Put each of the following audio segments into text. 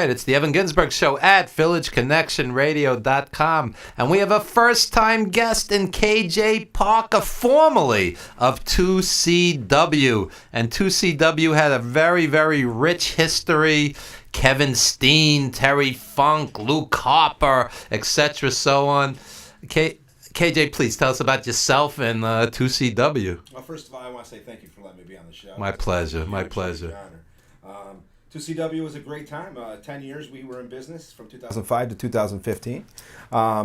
right. It's the Evan Ginsburg Show at VillageConnectionRadio.com. And we have a first-time guest in KJ Parker, formerly of 2CW. And 2CW had a very, very rich history. Kevin Steen, Terry Funk, Luke Harper, etc., so on. KJ, please tell us about yourself and 2CW. Well, first of all, I want to say thank you for letting me be on the show. My pleasure. 2CW was a great time. 10 years we were in business from 2005 to 2015.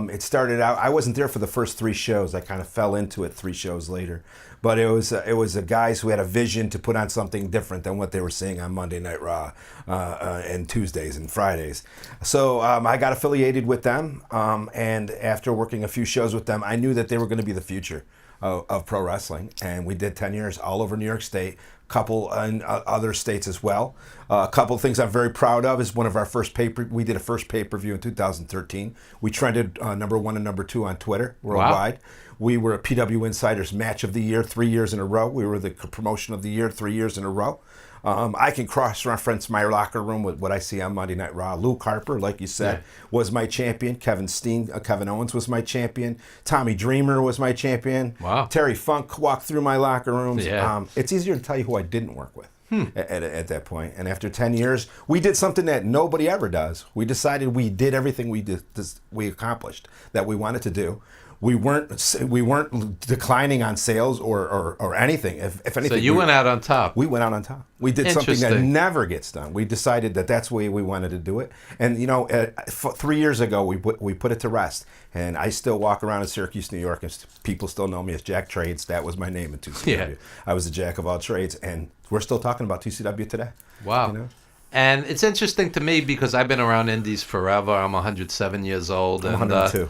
It started out, I wasn't there for the first 3 shows. I kind of fell into it 3 shows later. But it was guys who had a vision to put on something different than what they were seeing on Monday Night Raw and Tuesdays and Fridays. So I got affiliated with them, and after working a few shows with them, I knew that they were going to be the future of pro wrestling. And we did 10 years all over New York State, couple in other states as well. A couple of things I'm very proud of is one of our first we did a first pay-per-view in 2013. We trended number 1 and number 2 on Twitter worldwide. Wow. We were a PW Insiders Match of the Year 3 years in a row. We were the Promotion of the Year 3 years in a row. I can cross-reference my locker room with what I see on Monday Night Raw. Luke Harper, like you said, was my champion. Kevin Steen, Kevin Owens was my champion. Tommy Dreamer was my champion. Wow. Terry Funk walked through my locker rooms. Yeah. It's easier to tell you who I didn't work with at that point. And after 10 years, we did something that nobody ever does. We decided we did everything we accomplished that we wanted to do. We weren't declining on sales or anything. If anything, so you went out on top. We went out on top. We did something that never gets done. We decided that that's the way we wanted to do it. And 3 years ago, we put it to rest. And I still walk around in Syracuse, New York, and people still know me as Jack Trades. That was my name in 2CW. Yeah. I was a jack of all trades, and we're still talking about 2CW today. Wow. You know? And it's interesting to me because I've been around indies forever. I'm 107 years old. I'm 102.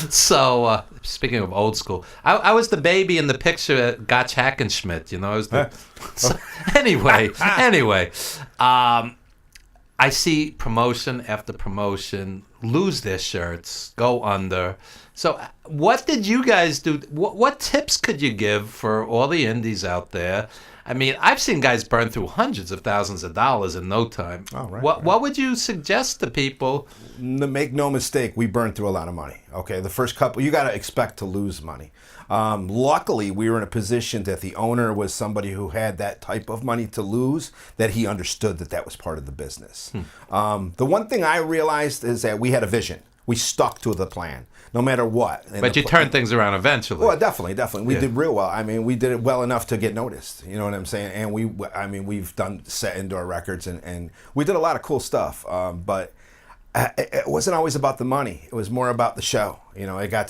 So, speaking of old school, I was the baby in the picture at Gotch Hackenschmidt. I was the... Anyway, I see promotion after promotion lose their shirts, go under. So what did you guys do? What tips could you give for all the indies out there? I mean, I've seen guys burn through hundreds of thousands of dollars in no time. Oh, right. What would you suggest to people? Make no mistake, we burned through a lot of money. Okay, the first couple, you got to expect to lose money. Luckily, we were in a position that the owner was somebody who had that type of money to lose, that he understood that was part of the business. The one thing I realized is that we had a vision. We stuck to the plan, no matter what. But you turned things around eventually. Well, definitely. We did real well. I mean, we did it well enough to get noticed. You know what I'm saying? And we've done set indoor records, and we did a lot of cool stuff. But it wasn't always about the money. It was more about the show. It got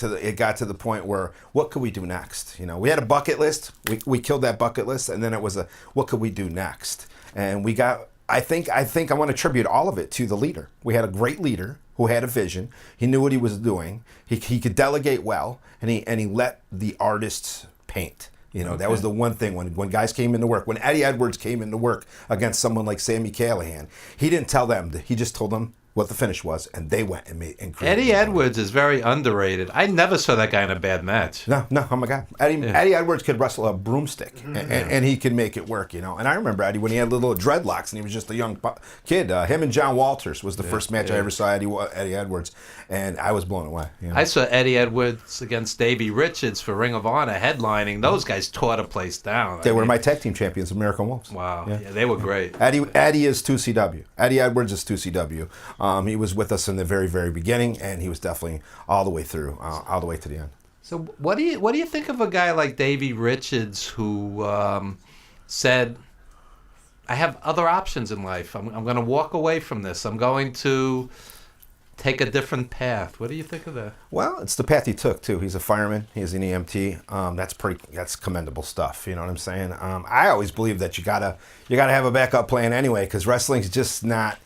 to the point where what could we do next? We had a bucket list. We killed that bucket list, and then it was what could we do next? And we got. I think I want to attribute all of it to the leader. We had a great leader who had a vision. He knew what he was doing. He could delegate well, and he let the artists paint. That was the one thing when guys came into work. When Eddie Edwards came into work against someone like Sammy Callahan, he didn't tell them. He just told them what the finish was, and they went and created. Eddie Edwards is very underrated. I never saw that guy in a bad match. No, oh my God. Eddie Edwards could wrestle a broomstick, and he could make it work, And I remember Eddie when he had little dreadlocks, and he was just a young kid. Him and John Walters was the first match I ever saw Eddie Edwards, and I was blown away. I saw Eddie Edwards against Davey Richards for Ring of Honor headlining. Those guys tore the place down. They were my tag team champions, American Wolves. Wow, yeah, they were great. Eddie is 2CW. Eddie Edwards is 2CW. He was with us in the very, very beginning, and he was definitely all the way through, all the way to the end. So what do you think of a guy like Davey Richards who said, I have other options in life. I'm going to walk away from this. I'm going to take a different path. What do you think of that? Well, it's the path he took, too. He's a fireman. He's an EMT. That's commendable stuff. You know what I'm saying? I always believe that you gotta have a backup plan anyway, because wrestling's just not...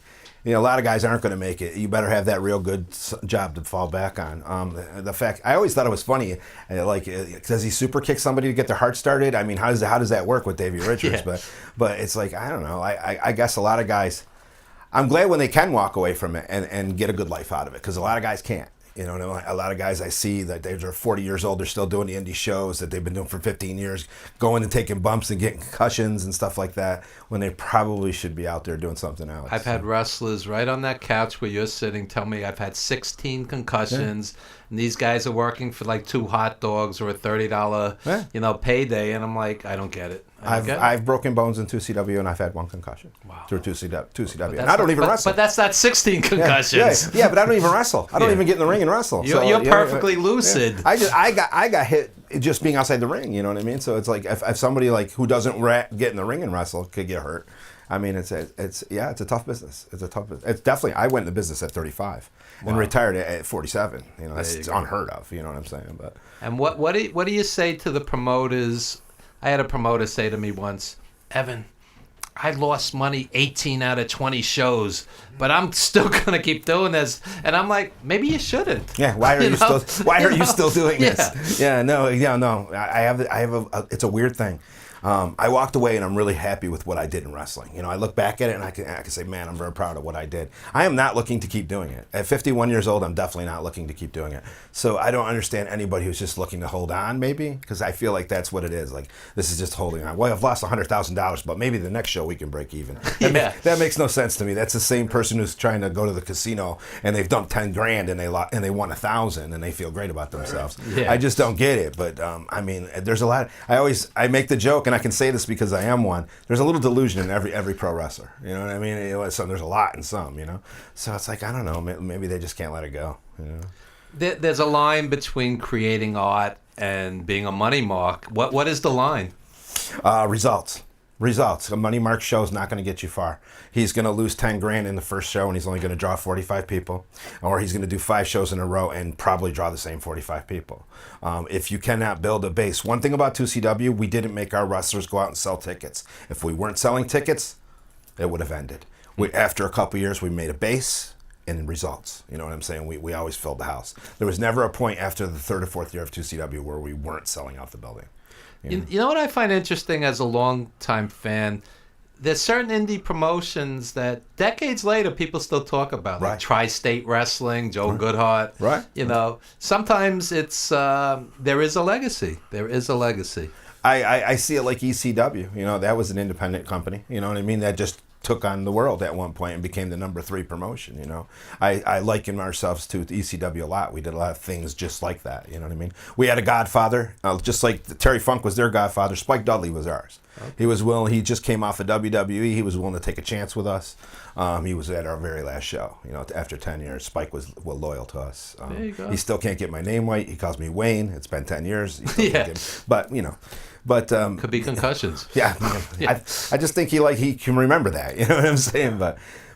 a lot of guys aren't going to make it. You better have that real good job to fall back on. The fact, I always thought it was funny, does he super kick somebody to get their heart started? I mean, how does that work with Davey Richards? Yeah. But it's like, I don't know. I guess a lot of guys, I'm glad when they can walk away from it and get a good life out of it, because a lot of guys can't. You know, and a lot of guys I see that they're 40 years old, they're still doing the indie shows that they've been doing for 15 years, going and taking bumps and getting concussions and stuff like that, when they probably should be out there doing something else. I've had wrestlers right on that couch where you're sitting tell me I've had 16 concussions, and these guys are working for like 2 hot dogs or a $30, payday, and I'm like, I don't get it. I've broken bones in 2CW, and I've had 1 concussion through 2CW. And I don't even wrestle. But that's not 16 concussions. Yeah, but I don't even wrestle. I don't even get in the ring and wrestle. You're perfectly lucid. Yeah. I got hit just being outside the ring. You know what I mean? So it's like if somebody like who doesn't get in the ring and wrestle could get hurt. I mean, it's a tough business. It's a tough business. It's definitely. I went in the business at 35 and retired at 47. You know, that's unheard of. You know what I'm saying? But and what do you say to the promoters? I had a promoter say to me once, Evan, I lost money 18 out of 20 shows, but I'm still gonna keep doing this. And I'm like, maybe you shouldn't. Yeah. Why are you still doing this? Yeah. No. I have it's a weird thing. I walked away and I'm really happy with what I did in wrestling. You know, I look back at it and I can say, man, I'm very proud of what I did. I am not looking to keep doing it. At 51 years old, I'm definitely not looking to keep doing it. So I don't understand anybody who's just looking to hold on, maybe, because I feel like that's what it is. Like, this is just holding on. Well, I've lost $100,000, but maybe the next show we can break even. That makes no sense to me. That's the same person who's trying to go to the casino and they've dumped 10 grand and they won 1,000 and they feel great about themselves. Yeah. I just don't get it. But I mean, there's a lot. I make the joke, and I can say this because I am one. There's a little delusion in every pro wrestler. You know what I mean? So there's a lot in some. You know. So it's like, I don't know. Maybe they just can't let it go. You know. There's a line between creating art and being a money mark. What is the line? Results. A money mark show is not going to get you far. He's going to lose 10 grand in the first show and he's only going to draw 45 people. Or he's going to do 5 shows in a row and probably draw the same 45 people. If you cannot build a base. One thing about 2CW, we didn't make our wrestlers go out and sell tickets. If we weren't selling tickets, it would have ended. After a couple years, we made a base and results. You know what I'm saying? We always filled the house. There was never a point after the 3rd or 4th year of 2CW where we weren't selling out the building. You know what I find interesting as a longtime fan? There's certain indie promotions that decades later people still talk about, like Tri-State Wrestling, Joe Goodhart. Right. You know, sometimes it's there is a legacy. There is a legacy. I see it like ECW. You know, that was an independent company. You know what I mean? That just took on the world at one point and became the number 3 promotion. You know, I liken ourselves to ECW a lot. We did a lot of things just like that. You know what I mean? We had a godfather, just like Terry Funk was their godfather. Spike Dudley was ours. Okay. He was willing. He just came off of WWE. He was willing to take a chance with us. He was at our very last show. You know, after 10 years, Spike was loyal to us. There you go. He still can't get my name right. He calls me Wayne. It's been 10 years. But you know. But could be concussions. Yeah. I just think he can remember that. You know what I'm saying?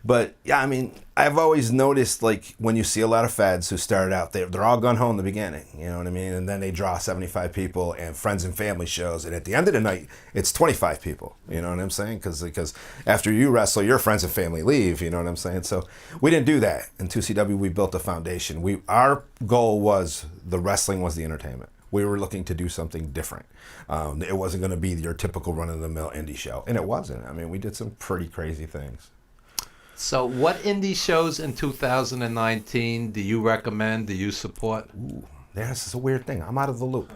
But yeah, I mean, I've always noticed, like, when you see a lot of fads who started out, they're all gun-ho in the beginning, you know what I mean? And then they draw 75 people and friends and family shows, and at the end of the night, it's 25 people, you know what I'm saying? Because after you wrestle, your friends and family leave, you know what I'm saying? So we didn't do that. In 2CW, we built a foundation. Our goal was the wrestling was the entertainment. We were looking to do something different. It wasn't going to be your typical run-of-the-mill indie show, and it wasn't. I mean, we did some pretty crazy things. So what indie shows in 2019 do you recommend, do you support? Ooh, this is a weird thing. I'm out of the loop.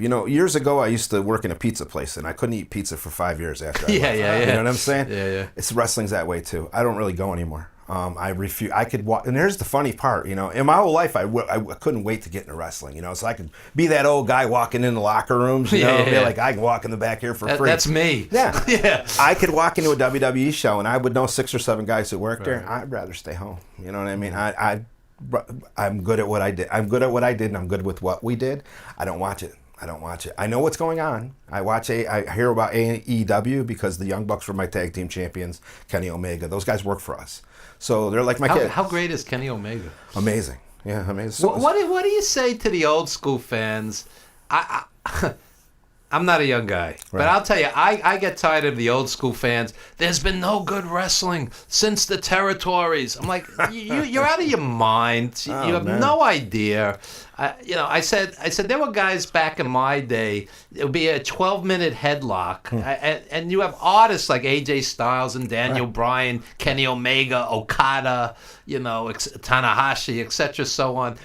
You know, years ago I used to work in a pizza place and I couldn't eat pizza for 5 years after I left. You know what I'm saying? Yeah. It's wrestling's that way too. I don't really go anymore. I refuse. I could walk, and here's the funny part. You know, in my whole life, I couldn't wait to get into wrestling. You know, so I could be that old guy walking in the locker rooms. You know, be like, I can walk in the back here for free. That's me. Yeah, yeah. I could walk into a WWE show, and I would know 6 or 7 guys that work there. I'd rather stay home. You know what I mean? I'm good at what I did. I'm good at what I did, and I'm good with what we did. I don't watch it. I know what's going on. I hear about AEW because the Young Bucks were my tag team champions. Kenny Omega. Those guys work for us. So they're like my kids. How great is Kenny Omega? Amazing. Yeah, amazing. So, what do you say to the old school fans? I'm not a young guy, but I'll tell you, I get tired of the old school fans. There's been no good wrestling since the territories. I'm like, you're out of your mind. You have no idea. I said there were guys back in my day. It would be a 12-minute headlock, and you have artists like AJ Styles and Daniel Bryan, Kenny Omega, Okada, Tanahashi, etc., so on.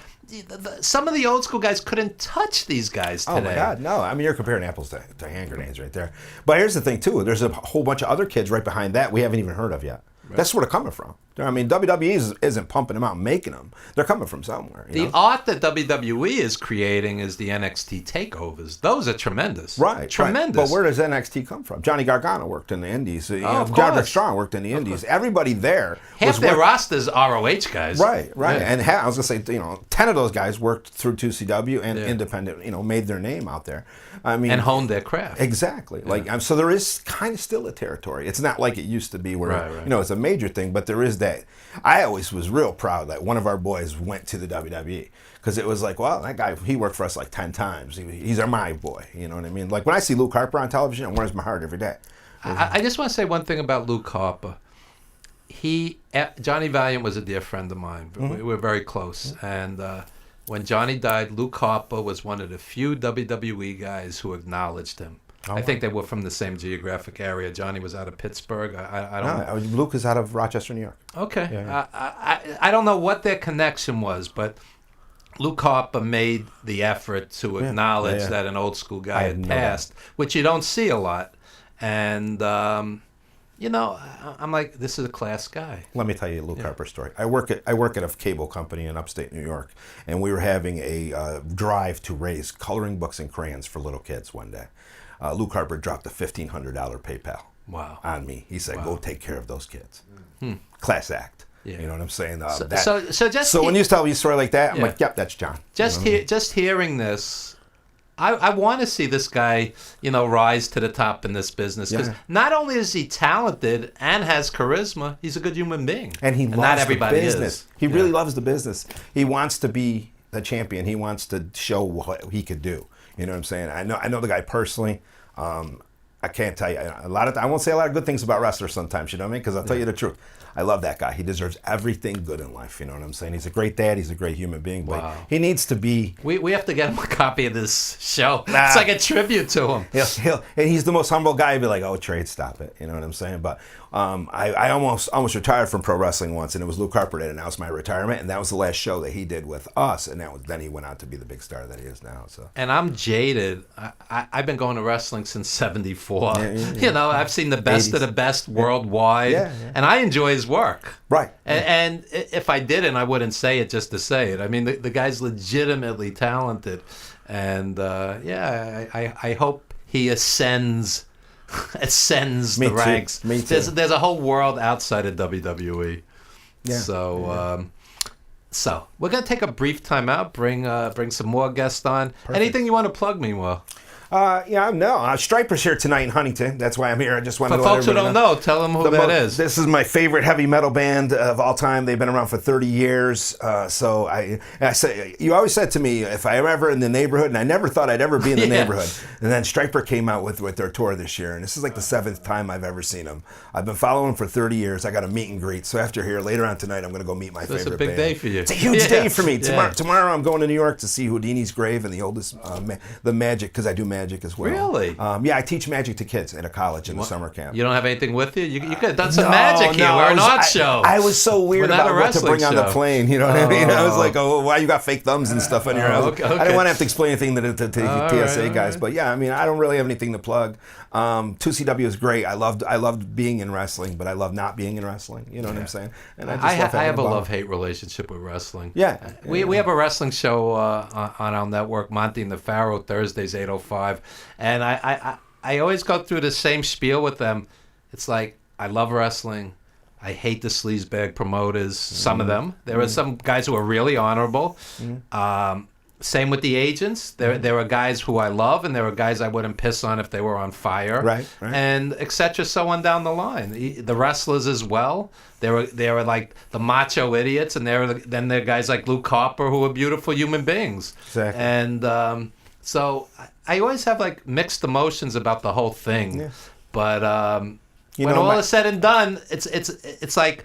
Some of the old school guys couldn't touch these guys today. Oh my God, no! I mean, you're comparing apples to hand grenades right there. But here's the thing too: there's a whole bunch of other kids right behind that we haven't even heard of yet. Right. That's where they're coming from. I mean, WWE isn't pumping them out and making them. They're coming from somewhere. The art that WWE is creating is the NXT takeovers. Those are tremendous. Right. Tremendous. Right. But where does NXT come from? Johnny Gargano worked in the Indies. Roderick Strong worked in the Indies. Everybody there. Half their roster's ROH guys. Right. Yeah. And I was going to say, 10 of those guys worked through 2CW and independent, made their name out there. I mean, and honed their craft. Exactly. Yeah. So there is kind of still a territory. It's not like it used to be where, it's a major thing, but there is that. I always was real proud that one of our boys went to the WWE because it was like, well, that guy, he worked for us like 10 times. He's my boy. You know what I mean? Like when I see Luke Harper on television, it warms my heart every day. I just want to say one thing about Luke Harper. Johnny Valiant was a dear friend of mine. We were very close. And when Johnny died, Luke Harper was one of the few WWE guys who acknowledged him. I think they were from the same geographic area. Johnny was out of Pittsburgh. I don't know. Luke is out of Rochester, New York. Okay. Yeah. I don't know what their connection was, but Luke Harper made the effort to acknowledge that an old school guy had passed, which you don't see a lot. And, I'm like, this is a class guy. Let me tell you a Luke Harper story. I work at a cable company in upstate New York, and we were having a drive to raise coloring books and crayons for little kids one day. Luke Harper dropped a $1,500 PayPal on me. He said, go take care of those kids. Class act. Yeah. You know what I'm saying? So when you tell me a story like that, I'm like, yep, that's John. Just hearing this, I want to see this guy, rise to the top in this business. Because not only is he talented and has charisma, he's a good human being. And he loves the business. He really loves the business. He wants to be the champion. He wants to show what he could do. You know what I'm saying? I know the guy personally. I can't tell you I won't say a lot of good things about wrestlers sometimes. You know what I mean? Because I'll tell you the truth. I love that guy. He deserves everything good in life. You know what I'm saying? He's a great dad. He's a great human being. But he needs to be. We have to get him a copy of this show. It's like a tribute to him. And he's the most humble guy. He'd be like, "Oh, Trade, stop it." You know what I'm saying? But I almost retired from pro wrestling once, and it was Luke Harper that announced my retirement, and that was the last show that he did with us, and then he went on to be the big star that he is now. So. And I'm jaded. I've been going to wrestling since '74. Yeah. I've seen the best 80s. Of the best worldwide, and I enjoy his work. Right. And if I didn't, I wouldn't say it just to say it. I mean, the guy's legitimately talented, and I hope he ascends the ranks. Me too. There's a whole world outside of WWE. Yeah. So we're gonna take a brief time out. Bring some more guests on. Perfect. Anything you want to plug, meanwhile? Striper's here tonight in Huntington. That's why I'm here. I just wanted to let folks who don't know, tell them who that is. This is my favorite heavy metal band of all time. They've been around for 30 years. So I say, you always said to me, if I am ever in the neighborhood, and I never thought I'd ever be in the neighborhood. And then Striper came out with their tour this year, and this is like the 7th time I've ever seen them. I've been following them for 30 years. I got a meet and greet. So after here, later on tonight, I'm going to go meet my favorite band. It's a big day for you. It's a huge day for me. Tomorrow I'm going to New York to see Houdini's grave and the oldest, the magic, because I do magic as well. Really? I teach magic to kids at a college in the summer camp. You don't have anything with you? You could have done some magic here. We're an art show. I was so weird about what to bring on the plane. You know what I mean? I was like, why you got fake thumbs and stuff on your house? Okay. I didn't want to have to explain anything to the TSA guys. But yeah, I mean, I don't really have anything to plug. 2CW is great. I loved being in wrestling, but I love not being in wrestling. You know what I'm saying? And I have a love-hate relationship with wrestling. Yeah. We have a wrestling show on our network, Monty and the Pharaoh, Thursdays, 8:05. And I always go through the same spiel with them. It's like, I love wrestling. I hate the sleazebag promoters, some of them. There are some guys who are really honorable. Same with the agents. There are guys who I love, and there are guys I wouldn't piss on if they were on fire. Right. And et cetera, so on down the line. The wrestlers as well. There are like the macho idiots, and then there are guys like Luke Harper who are beautiful human beings. Exactly. And so I always have like mixed emotions about the whole thing. Yeah. But You when know, all is said and done, it's like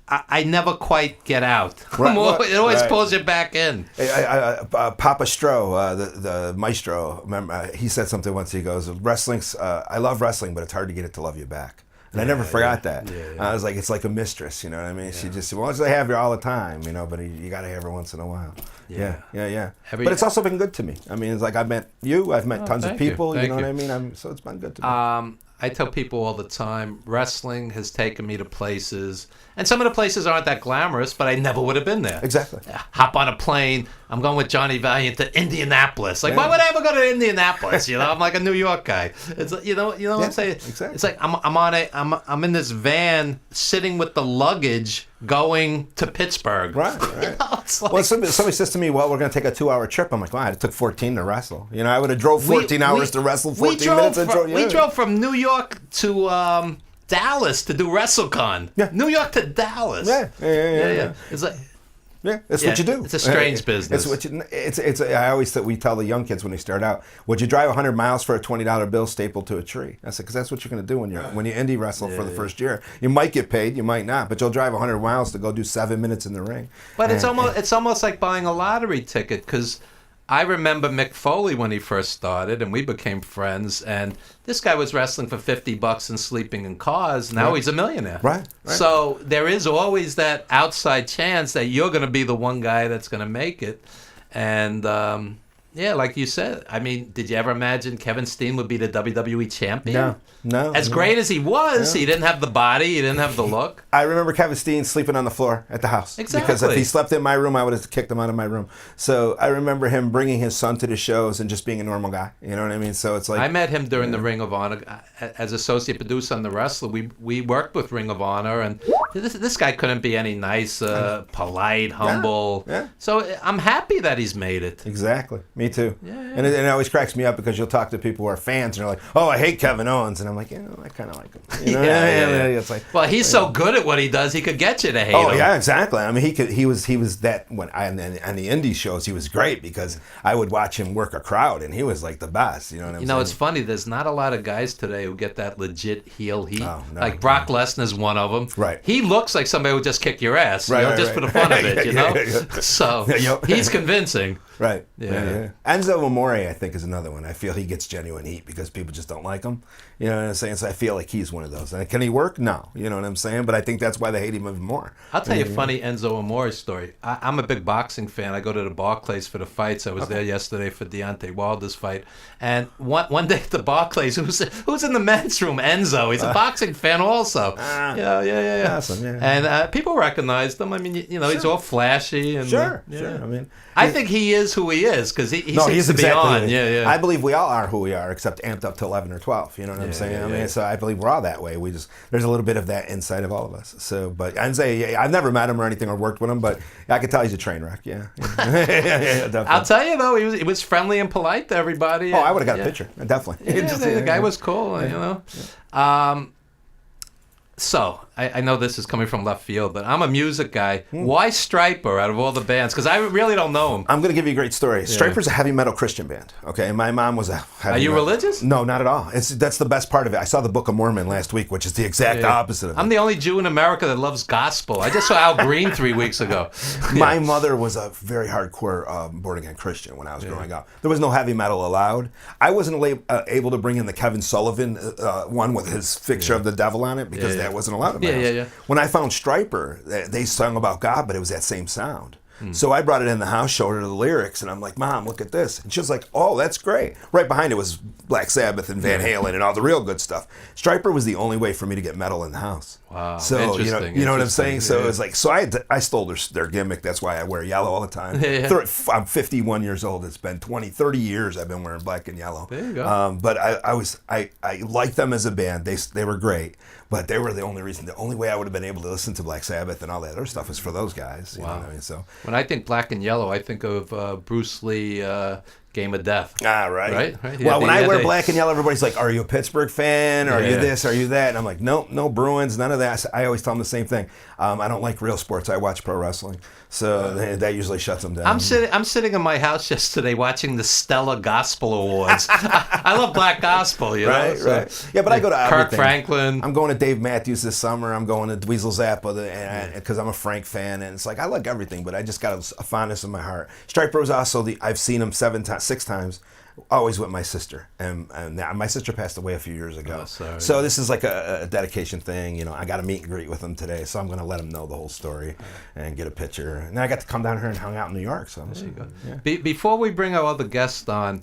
I never quite get out. Right, It always right. pulls you back in. Papa Stroh, the maestro, remember, he said something once. He goes, "Wrestling's. I love wrestling, but it's hard to get it to love you back." And I never forgot that. Yeah. I was like, it's like a mistress, you know what I mean? She just wants to have you all the time, you know, but you got to have her once in a while. Yeah. But it's also been good to me. I mean, it's like I've met you, I've met tons of thank you. people, you Thank know you. what I mean? So it's been good to me. I tell people all the time, wrestling has taken me to places, and some of the places aren't that glamorous, but I never would have been there. Exactly. Hop on a plane. I'm going with Johnny Valiant to Indianapolis. Like, why would I ever go to Indianapolis? You know, I'm like a New York guy. It's like, you know what I'm saying? Exactly. It's like I'm in this van sitting with the luggage going to Pittsburgh. Right. You know, it's like, Well, somebody says to me, well, we're going to take a 2-hour trip. I'm like, wow, it took 14 to wrestle. You know, I would have drove 14 hours to wrestle, 14 minutes. We drove from New York to Dallas to do WrestleCon. Yeah. New York to Dallas. Yeah. It's like, Yeah, that's what you do. It's a strange business. I always we tell the young kids when they start out, would you drive 100 miles for a $20 bill stapled to a tree? I said, because that's what you're going to do when you indie wrestle for the first year. You might get paid, you might not, but you'll drive 100 miles to go do 7 minutes in the ring. But it's almost like buying a lottery ticket, because I remember Mick Foley when he first started, and we became friends. And this guy was wrestling for $50 and sleeping in cars. Now he's a millionaire. Right. So there is always that outside chance that you're going to be the one guy that's going to make it. And like you said, I mean, did you ever imagine Kevin Steen would be the WWE champion? No. As great as he was, he didn't have the body, he didn't have the look. I remember Kevin Steen sleeping on the floor at the house. Exactly. Because if he slept in my room, I would have kicked him out of my room. So I remember him bringing his son to the shows and just being a normal guy. You know what I mean? So it's like I met him during the Ring of Honor as associate producer on The Wrestler. We worked with Ring of Honor, and this guy couldn't be any nicer, polite, humble. Yeah. So I'm happy that he's made it. Exactly. Me too. Yeah. And it always cracks me up because you'll talk to people who are fans and they're like, "Oh, I hate Kevin Owens," and I'm like, I kind of like him. You know? It's like, well, he's so good at what he does, he could get you to hate him. oh yeah, exactly. I mean, he was that when on the indie shows, he was great because I would watch him work a crowd, and he was like the best. You know what I'm saying? It's funny. There's not a lot of guys today who get that legit heel heat. Oh, no, like Brock Lesnar's one of them. Right. He looks like somebody who would just kick your ass, Right, just right. for the fun of it, you know. Yeah. So he's convincing. Right. Yeah. Enzo Amore, I think, is another one. I feel he gets genuine heat because people just don't like him. You know what I'm saying? So I feel like he's one of those. Can he work? No. You know what I'm saying? But I think that's why they hate him even more. I'll tell you a funny Enzo Amore story. I'm a big boxing fan. I go to the Barclays for the fights. I was there yesterday for Deontay Wilder's fight. And one day at the Barclays, who's in the men's room? Enzo. He's a boxing fan also. Yeah. Awesome, yeah. And people recognized him. I mean, he's all flashy. And, Sure. yeah. I mean, I think he is who he is because he seems he's to be exactly on. who he is. Yeah. I believe we all are who we are, except amped up to 11 or 12. You know what I'm saying? I mean, so I believe we're all that way. There's a little bit of that inside of all of us. So, but Enzo, I've never met him or anything or worked with him, but I can tell he's a train wreck. Yeah. Definitely. I'll tell you though, he was friendly and polite to everybody. Oh, I would have got a picture. Definitely. Yeah, the guy was cool. So, I know this is coming from left field, but I'm a music guy. Why Stryper out of all the bands? Because I really don't know him. I'm going to give you a great story. Stryper's a heavy metal Christian band. Okay, my mom was a heavy Are you metal. religious? No, not at all. That's the best part of it. I saw the Book of Mormon last week, which is the exact opposite of it. I'm the only Jew in America that loves gospel. I just saw Al Green 3 weeks ago. My mother was a very hardcore born-again Christian when I was growing up. There was no heavy metal allowed. I wasn't able to bring in the Kevin Sullivan one with his Fixture of the Devil on it because that wasn't allowed in my house. When I found Stryper, they sung about God, but it was that same sound. So I brought it in the house, showed her the lyrics, and I'm like, "Mom, look at this." And she was like, "Oh, that's great." Right behind it was Black Sabbath and Van Halen and all the real good stuff. Stryper was the only way for me to get metal in the house. Wow. So you know what I'm saying? So Yeah. it was like, I stole their gimmick. That's why I wear yellow all the time. I'm 51 years old. It's been 30 years I've been wearing black and yellow. There you go. But I liked them as a band. They were great. But they were the only reason. The only way I would have been able to listen to Black Sabbath and all that other stuff was for those guys. You know what I mean? So when I think black and yellow, I think of Bruce Lee, game of death. Ah, right. Right? Well, when I wear black and yellow, everybody's like, "Are you a Pittsburgh fan? Are you this? Are you that?" And I'm like, "Nope, no Bruins, none of that." I always tell them the same thing. I don't like real sports. I watch pro wrestling, so that usually shuts them down. I'm sitting in my house yesterday watching the Stella Gospel Awards. I love black gospel, you know. Right. Yeah, but I go to Kirk everything. Franklin. I'm going to Dave Matthews this summer. I'm going to Dweezil Zappa because I'm a Frank fan, and it's like I like everything, but I just got a fondness in my heart. Strike Bros also I've seen him 6 times. Always with my sister, and my sister passed away a few years ago. Oh, sorry. So this is like a dedication thing. You know, I got a meet and greet with him today, so I'm going to let him know the whole story and get a picture. And then I got to come down here and hang out in New York. So There you go. Yeah. Before we bring our other guest on,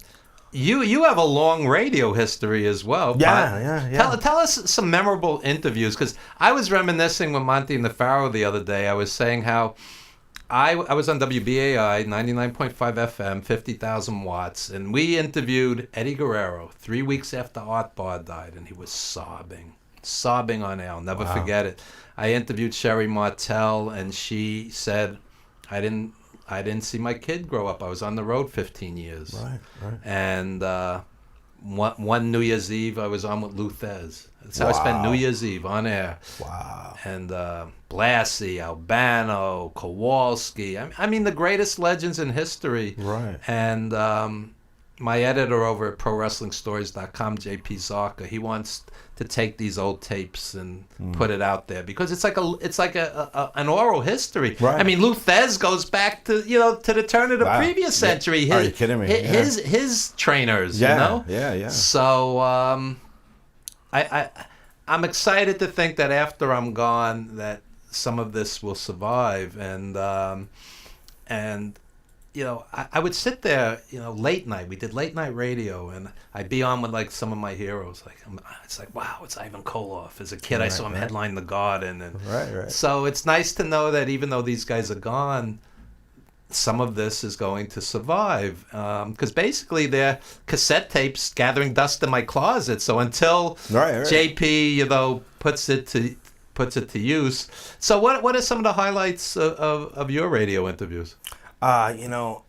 you have a long radio history as well. Yeah. Tell us some memorable interviews, because I was reminiscing with Monty and the Pharaoh the other day. I was saying how I was on WBAI 99.5 FM, 50,000 watts, and we interviewed Eddie Guerrero 3 weeks after Art Barr died, and he was sobbing on air. I'll never forget it. I interviewed Sherry Martell, and she said, I didn't see my kid grow up. I was on the road 15 years. Right. And one New Year's Eve, I was on with Lou Thez. That's how I spent New Year's Eve on air. Wow. And Blassie, Albano, Kowalski. I mean, the greatest legends in history. Right. And my editor over at ProWrestlingStories.com, JP Zarka, he wants to take these old tapes and put it out there because it's like an oral history. Right. I mean, Lou Thez goes back to the turn of the previous century. Are you kidding me? His trainers, you know. Yeah. So I'm excited to think that after I'm gone, that some of this will survive, and I would sit there, late night. We did late night radio, and I'd be on with like some of my heroes. It's like, wow, it's Ivan Koloff. As a kid, I saw him headline The Garden, and right. so it's nice to know that even though these guys are gone, some of this is going to survive. Because basically, they're cassette tapes gathering dust in my closet. So until JP, puts it to use. So what are some of the highlights of your radio interviews? I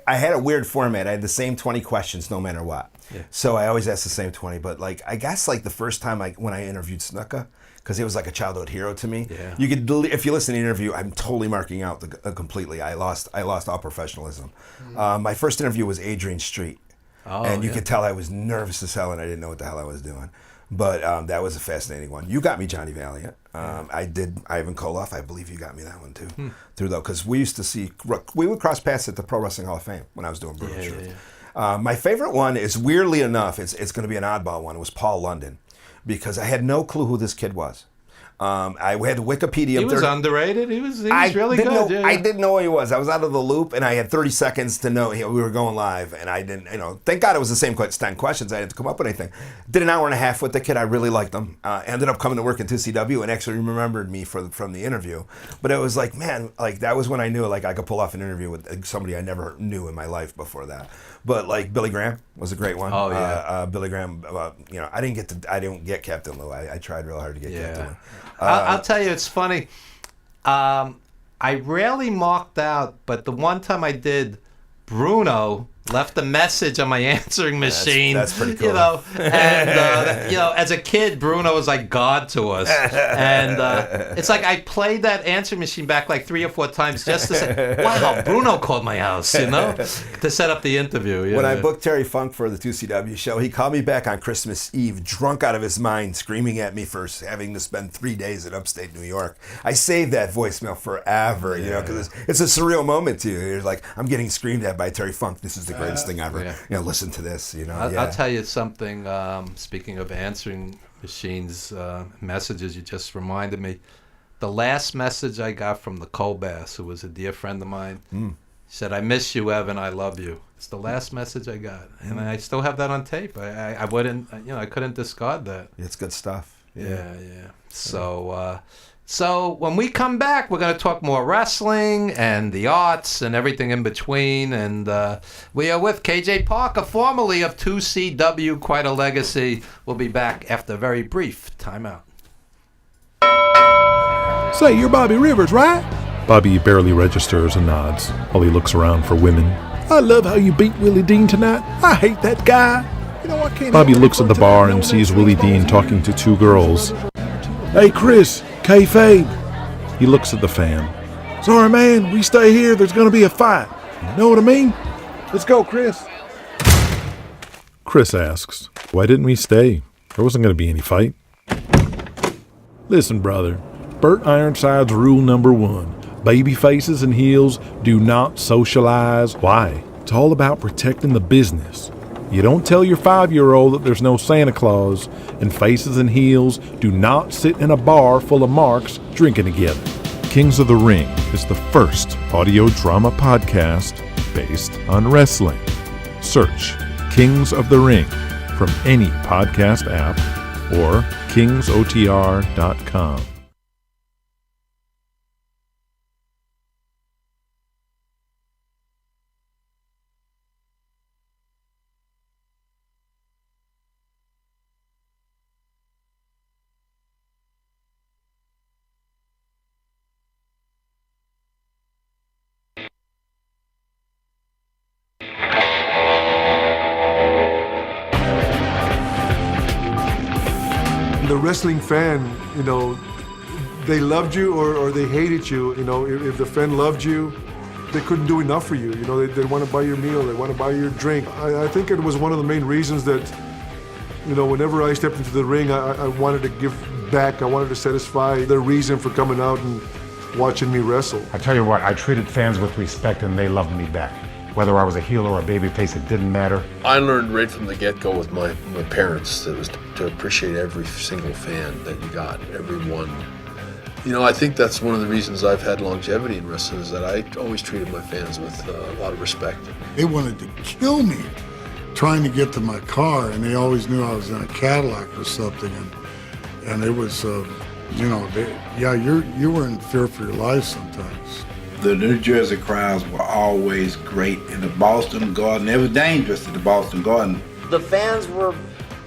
had a weird format. I had the same 20 questions no matter what. Yeah. So I always asked the same 20. But I guess the first time when I interviewed Snuka, because he was like a childhood hero to me. Yeah. You could, if you listen to the interview, I'm totally marking out completely. I lost all professionalism. My first interview was Adrian Street. And you could tell I was nervous as hell and I didn't know what the hell I was doing. But that was a fascinating one. You got me Johnny Valiant. I did Ivan Koloff. I believe you got me that one too. Because we used to we would cross paths at the Pro Wrestling Hall of Fame when I was doing Brutal Truth. My favorite one is, weirdly enough, it's going to be an oddball one. It was Paul London, because I had no clue who this kid was. I had Wikipedia. He was underrated. He was really good. I didn't know who he was. I was out of the loop, and I had 30 seconds to know we were going live, and I didn't. Thank God it was the same 10 questions. I didn't have to come up with anything. Did an hour and a half with the kid. I really liked him. Ended up coming to work at 2CW and actually remembered me from the interview. But it was like, man, that was when I knew I could pull off an interview with somebody I never knew in my life before that. But Billy Graham was a great one. Oh yeah, Billy Graham. I didn't get Captain Lou. I tried real hard to get Captain Lou. I'll tell you, it's funny. I rarely marked out, but the one time I did, Bruno left a message on my answering machine. That's pretty cool. And as a kid, Bruno was like God to us. And it's like I played that answering machine back 3 or 4 times just to say, wow, Bruno called my house, to set up the interview. When I booked Terry Funk for the 2CW show, he called me back on Christmas Eve, drunk out of his mind, screaming at me for having to spend 3 days in upstate New York. I saved that voicemail forever, because it's a surreal moment to you. You're like, I'm getting screamed at by Terry Funk. This is the greatest thing ever. Listen to this. I'll tell you something. Speaking of answering machines, messages, you just reminded me. The last message I got from the Colbass, who was a dear friend of mine, said, "I miss you, Evan. I love you." It's the last message I got, and I still have that on tape. I wouldn't, I couldn't discard that. It's good stuff. Yeah. So when we come back, we're going to talk more wrestling and the arts and everything in between. And we are with KJ Parker, formerly of 2CW, quite a legacy. We'll be back after a very brief timeout. Say, you're Bobby Rivers, right? Bobby barely registers and nods while he looks around for women, I love how you beat Willie Dean tonight. I hate that guy. You know, I can't. Bobby looks at the bar and sees Willie Dean talking to two girls. Hey, Chris, kayfabe. He looks at the fan. Sorry, man, we stay here. There's going to be a fight. Know what I mean? Let's go, Chris. Chris asks, why didn't we stay? There wasn't going to be any fight. Listen, brother. Bert Ironside's rule number 1. Baby faces and heels do not socialize. Why? It's all about protecting the business. You don't tell your 5-year-old that there's no Santa Claus, and faces and heels do not sit in a bar full of marks drinking together. Kings of the Ring is the first audio drama podcast based on wrestling. Search Kings of the Ring from any podcast app or kingsotr.com. The wrestling fan, you know, they loved you or they hated you. You know, if the fan loved you, they couldn't do enough for you. You know, they want to buy your meal, they want to buy your drink. I think it was one of the main reasons that, you know, whenever I stepped into the ring, I wanted to give back. I wanted to satisfy their reason for coming out and watching me wrestle. I tell you what, I treated fans with respect and they loved me back. Whether I was a heel or a babyface, it didn't matter. I learned right from the get-go with my parents that it was to appreciate every single fan that you got, everyone. You know, I think that's one of the reasons I've had longevity in wrestling is that I always treated my fans with a lot of respect. They wanted to kill me trying to get to my car, and they always knew I was in a Cadillac or something, and it was, you know, you were in fear for your life sometimes. The New Jersey crowds were always great in the Boston Garden. It was dangerous at the Boston Garden. The fans were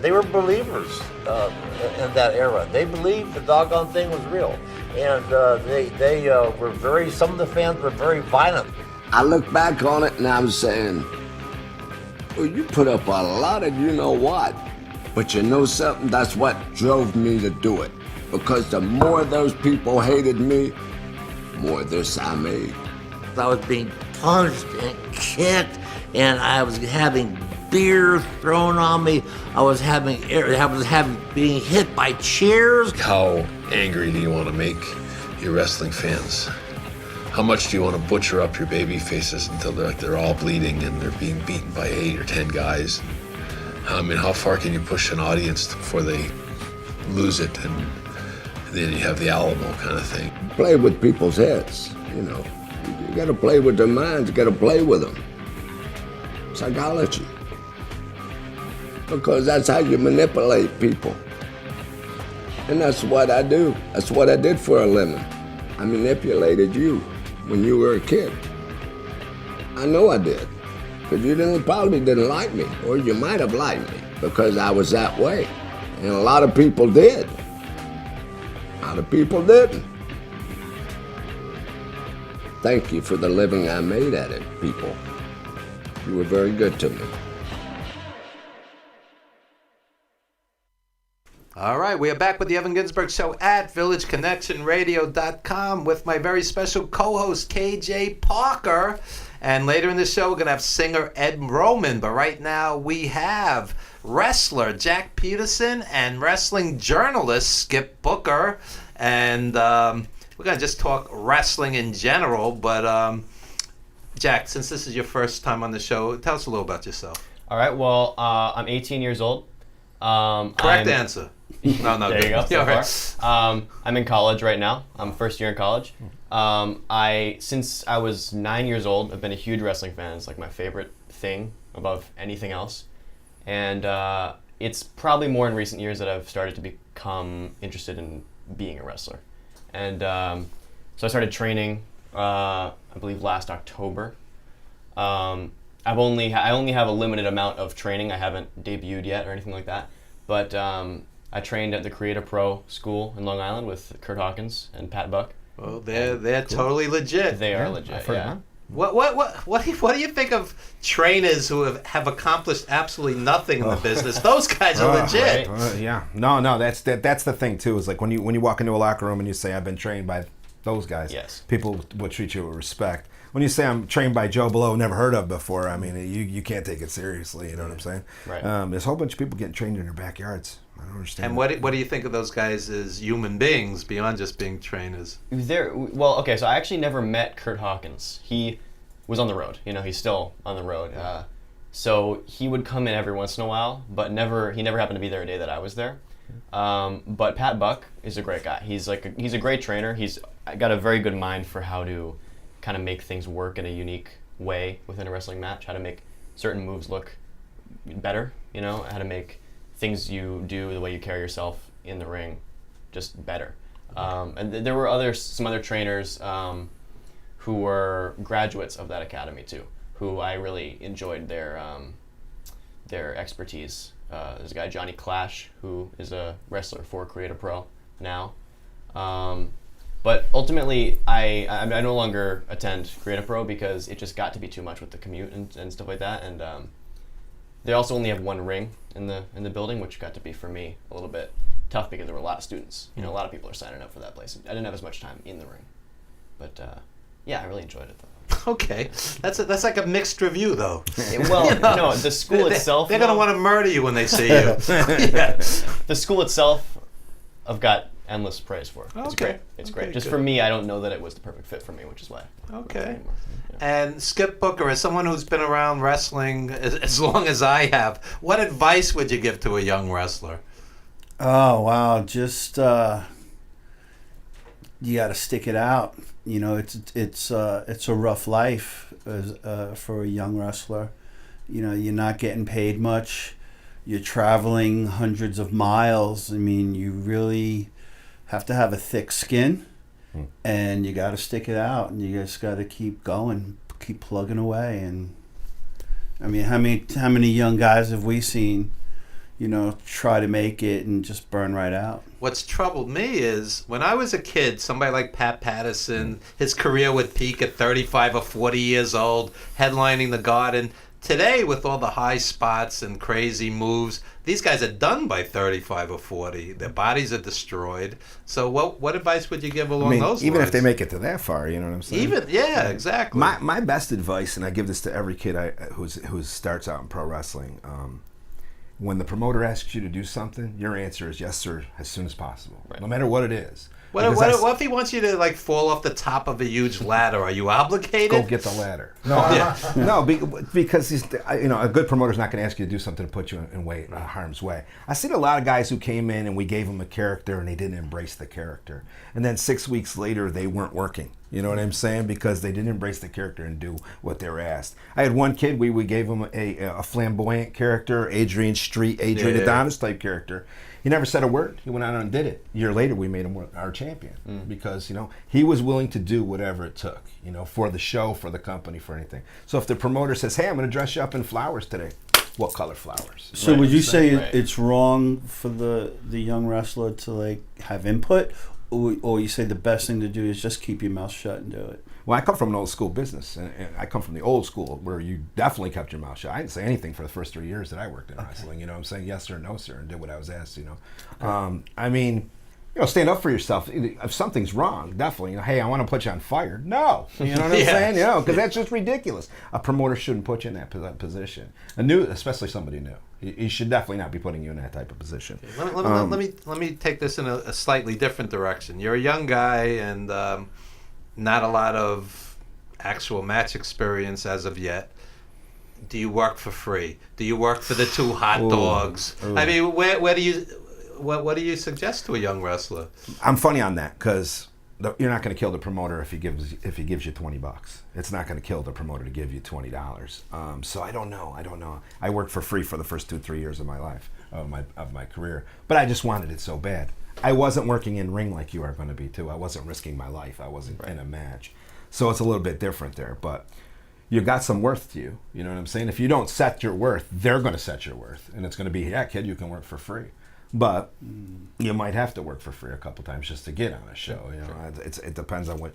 believers in that era. They believed the doggone thing was real. And they were some of the fans were very violent. I look back on it and I'm saying, well, you put up a lot of you know what. But you know something? That's what drove me to do it. Because the more those people hated me, more this I made. I was being punched and kicked, and I was having beer thrown on me. I was being hit by chairs. How angry do you want to make your wrestling fans? How much do you want to butcher up your baby faces until they're all bleeding and they're being beaten by 8 or 10 guys? I mean, how far can you push an audience before they lose it and then you have the Alamo kind of thing? Play with people's heads, you know. You gotta play with their minds, you gotta play with them. Psychology. Because that's how you manipulate people. And that's what I do. That's what I did for a living. I manipulated you when you were a kid. I know I did. Because you probably didn't like me, or you might have liked me, because I was that way. And a lot of people did. A lot of people didn't. Thank you for the living I made at it, people. You were very good to me. All right, we are back with the Evan Ginsburg Show at VillageConnectionRadio.com with my very special co-host, KJ Parker. And later in the show, we're going to have singer Ed Roman. But right now, we have wrestler Jack Peterson and wrestling journalist Skip Booker. And we're going to just talk wrestling in general. But Jack, since this is your first time on the show, tell us a little about yourself. All right, well, I'm 18 years old. Correct answer. No, there you go. So right. far. I'm in college right now. I'm first year in college. Since I was 9 years old, I've been a huge wrestling fan. It's like my favorite thing above anything else. And it's probably more in recent years that I've started to become interested in being a wrestler. And so I started training, I believe last October. I only have a limited amount of training. I haven't debuted yet or anything like that. But I trained at the Creative Pro School in Long Island with Kurt Hawkins and Pat Buck. Well, they're totally legit. They are legit. I've heard yeah. of What do you think of trainers who have accomplished absolutely nothing in the business? Those guys are legit. Yeah. No. That's the thing too. Is like when you walk into a locker room and you say I've been trained by those guys. Yes. People will treat you with respect. When you say I'm trained by Joe Blow, never heard of before, I mean you can't take it seriously. You know what I'm saying? Right. There's a whole bunch of people getting trained in their backyards. I don't understand. And what do you think of those guys as human beings beyond just being trainers? So I actually never met Kurt Hawkins. He was on the road. He's still on the road. So he would come in every once in a while, but he never happened to be there a day that I was there. But Pat Buck is a great guy. He's a great trainer. He's got a very good mind for how to kind of make things work in a unique way within a wrestling match, how to make certain moves look better, how to make things you do, the way you carry yourself in the ring, just better. And there were some other trainers who were graduates of that academy too, who I really enjoyed their expertise. There's a guy, Johnny Clash, who is a wrestler for Creative Pro now. But ultimately, I no longer attend Creative Pro because it just got to be too much with the commute and stuff like that. And they also only have one ring in the building, which got to be for me a little bit tough because there were a lot of students. A lot of people are signing up for that place. I didn't have as much time in the ring, but yeah, I really enjoyed it though. Okay, that's like a mixed review though. No, the school itself. They're gonna want to murder you when they see you. Yeah. The school itself, I've got endless praise for. It's great. It's great. Just good. for me, I don't know that it was the perfect fit for me, which is why. Okay. And Skip Booker, as someone who's been around wrestling as long as I have, what advice would you give to a young wrestler? Oh wow, just you got to stick it out. It's a rough life for a young wrestler. You're not getting paid much. You're traveling hundreds of miles. I mean, you really have to have a thick skin, and you got to stick it out, and you just got to keep going, keep plugging away. And I mean, how many young guys have we seen, try to make it and just burn right out? What's troubled me is when I was a kid, somebody like Pat Patterson, his career would peak at 35 or 40 years old, headlining the Garden. Today, with all the high spots and crazy moves, these guys are done by 35 or 40. Their bodies are destroyed. So what advice would you give along those lines? Even if they make it to that far, you know what I'm saying? Exactly. My best advice, and I give this to every kid who starts out in pro wrestling, when the promoter asks you to do something, your answer is yes, sir, as soon as possible, no matter what it is. What if he wants you to fall off the top of a huge ladder? Are you obligated? Go get the ladder. No, because a good promoter's not going to ask you to do something to put you in harm's way. I seen a lot of guys who came in and we gave them a character and they didn't embrace the character, and then 6 weeks later they weren't working. You know what I'm saying? Because they didn't embrace the character and do what they were asked. I had one kid, we gave him a flamboyant character, Adrian Adonis type character. He never said a word. He went out and did it. A year later, we made him our champion because he was willing to do whatever it took, for the show, for the company, for anything. So if the promoter says, "Hey, I'm going to dress you up in flowers today," what color flowers? So would you say it's wrong for the young wrestler to have input, or you say the best thing to do is just keep your mouth shut and do it? Well, I come from an old school business, and I come from the old school where you definitely kept your mouth shut. I didn't say anything for the first 3 years that I worked in wrestling. I'm saying yes sir, no sir, and did what I was asked. Stand up for yourself. If something's wrong, definitely. Hey, I want to put you on fire. No, you know what I'm saying? Because that's just ridiculous. A promoter shouldn't put you in that position. Especially somebody new. He should definitely not be putting you in that type of position. Let me take this in a slightly different direction. You're a young guy and not a lot of actual match experience as of yet. Do you work for free? Do you work for the 2 hot dogs? I mean, where do you? What do you suggest to a young wrestler? I'm funny on that because you're not going to kill the promoter if he gives you $20. It's not going to kill the promoter to give you $20. So I don't know. I worked for free for the first 2-3 years of my life, of my career, but I just wanted it so bad. I wasn't working in ring like you are going to be too. I wasn't risking my life. I wasn't in a match, so it's a little bit different there. But you got some worth to you. You know what I'm saying? If you don't set your worth, they're going to set your worth, and it's going to be, yeah, kid, you can work for free. But you might have to work for free a couple times just to get on a show. It depends on what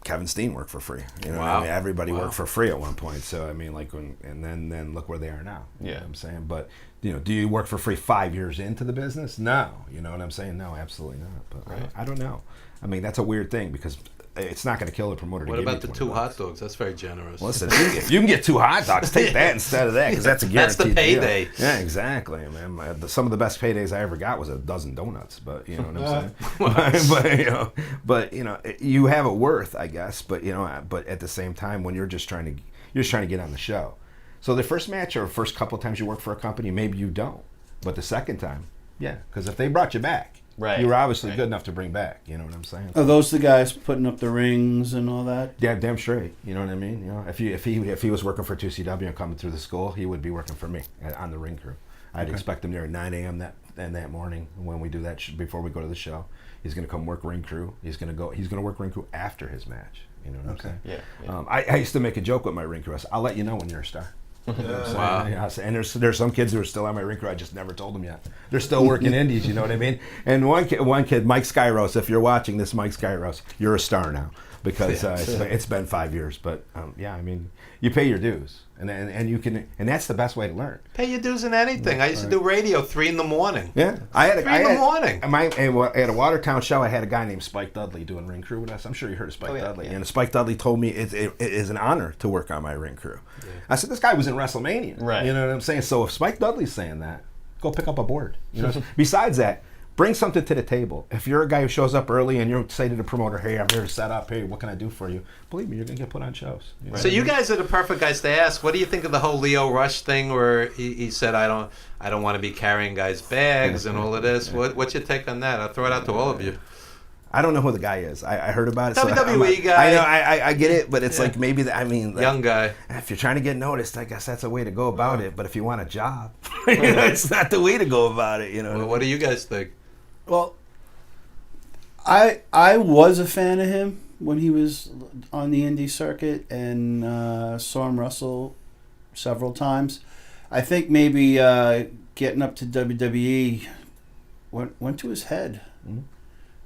Kevin Steen worked for free. You know, Wow. I mean, everybody Wow. worked for free at one point. So I mean, like, and then look where they are now. You know what I'm saying? But do you work for free 5 years into the business? No. You know what I'm saying? No, absolutely not. But I don't know. I mean, that's a weird thing because it's not going to kill the promoter. What to give about you the 20 2 bucks. hot dogs? That's very generous. Listen, if you can get 2 hot dogs, take that instead of that because that's a That's guaranteed the payday. deal. Yeah, exactly, man. Some of the best paydays I ever got was a dozen donuts, but you know what I'm saying. but you have a worth, I guess. But but at the same time, when you're just trying to get on the show. So the first match or first couple of times you work for a company, maybe you don't. But the second time, yeah, because if they brought you back, you were obviously good enough to bring back. You know what I'm saying? Are those the guys putting up the rings and all that? Yeah, damn straight. You know what I mean? If he was working for 2CW and coming through the school, he would be working for me on the ring crew. I'd expect him there at 9 a.m. that morning when we do that before we go to the show. He's going to come work ring crew. He's going to work ring crew after his match. You know what I'm saying? Yeah. I used to make a joke with my ring crew. I said, I'll let you know when you're a star. Wow. Yeah, and there's some kids who are still on my ring crew. I just never told them yet. They're still working indies. You know what I mean? And one kid, Mike Skyros. If you're watching this, Mike Skyros, you're a star now because it's been 5 years. But I mean, you pay your dues, and you can, and that's the best way to learn. Pay your dues in anything. I used to do radio 3 in the morning. Yeah, I had 3 in the morning. At a Watertown show, I had a guy named Spike Dudley doing ring crew with us. I'm sure you heard of Spike Dudley. Yeah. And Spike Dudley told me it is an honor to work on my ring crew. Yeah. I said, this guy was in WrestleMania. Right. You know what I'm saying? So if Spike Dudley's saying that, go pick up a board. You know. Besides that, bring something to the table. If you're a guy who shows up early and you say to the promoter, hey, I'm here to set up. Hey, what can I do for you? Believe me, you're going to get put on shows. You know? So you guys are the perfect guys to ask. What do you think of the whole Leo Rush thing where he said, I don't want to be carrying guys' bags and all of this? What's your take on that? I'll throw it out to all of you. I don't know who the guy is. I heard about it. WWE guy. I know. I get it, but it's like maybe young guy. If you're trying to get noticed, I guess that's a way to go about it. But if you want a job, it's not the way to go about it. You know. Well, what do you guys think? Well, I was a fan of him when he was on the indie circuit and saw him wrestle several times. I think maybe getting up to WWE went to his head. Mm-hmm.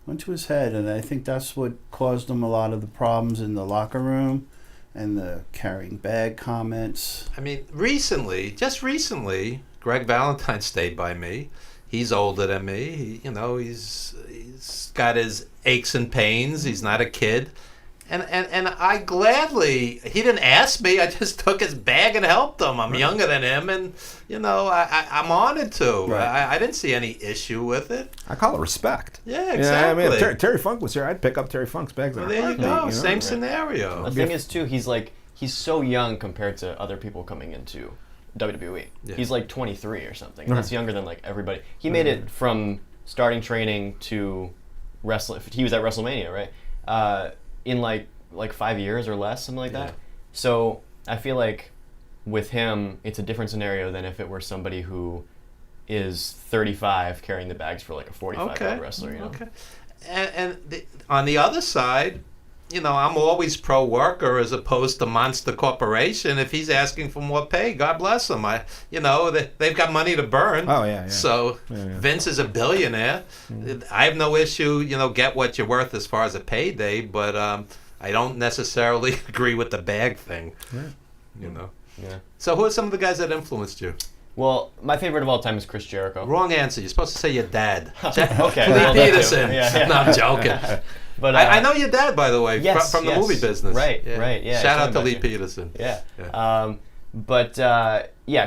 Went to his head, and I think that's what caused him a lot of the problems in the locker room and the carrying bag comments. I mean, just recently, Greg Valentine stayed by me. He's older than me. He's got his aches and pains. He's not a kid. And I gladly, he didn't ask me. I just took his bag and helped him. I'm younger than him, and I'm honored to. Right. I didn't see any issue with it. I call it respect. Yeah, exactly. I mean, if Terry Funk was here, I'd pick up Terry Funk's bags. Well, there you go. Same scenario. The thing is, too, he's so young compared to other people coming into WWE. Yeah. He's like 23 or something. That's younger than like everybody. He made it from starting training to wrestling. He was at WrestleMania, right? In like 5 years or less, something like that. So I feel like with him, it's a different scenario than if it were somebody who is 35 carrying the bags for like a 45-year-old wrestler. You know? Okay. And on the other side, I'm always pro-worker as opposed to monster corporation. If he's asking for more pay, God bless him. They've got money to burn. Oh, yeah. So Vince is a billionaire. I have no issue, get what you're worth as far as a payday, but I don't necessarily agree with the bag thing. Yeah. Yeah. So who are some of the guys that influenced you? Well, my favorite of all time is Chris Jericho. Wrong answer. You're supposed to say your dad. Okay. Lee Peterson. No, I'm joking. But I know your dad, by the way, yes, from the movie business. Right, yeah. Shout out to Lee Peterson. Yeah.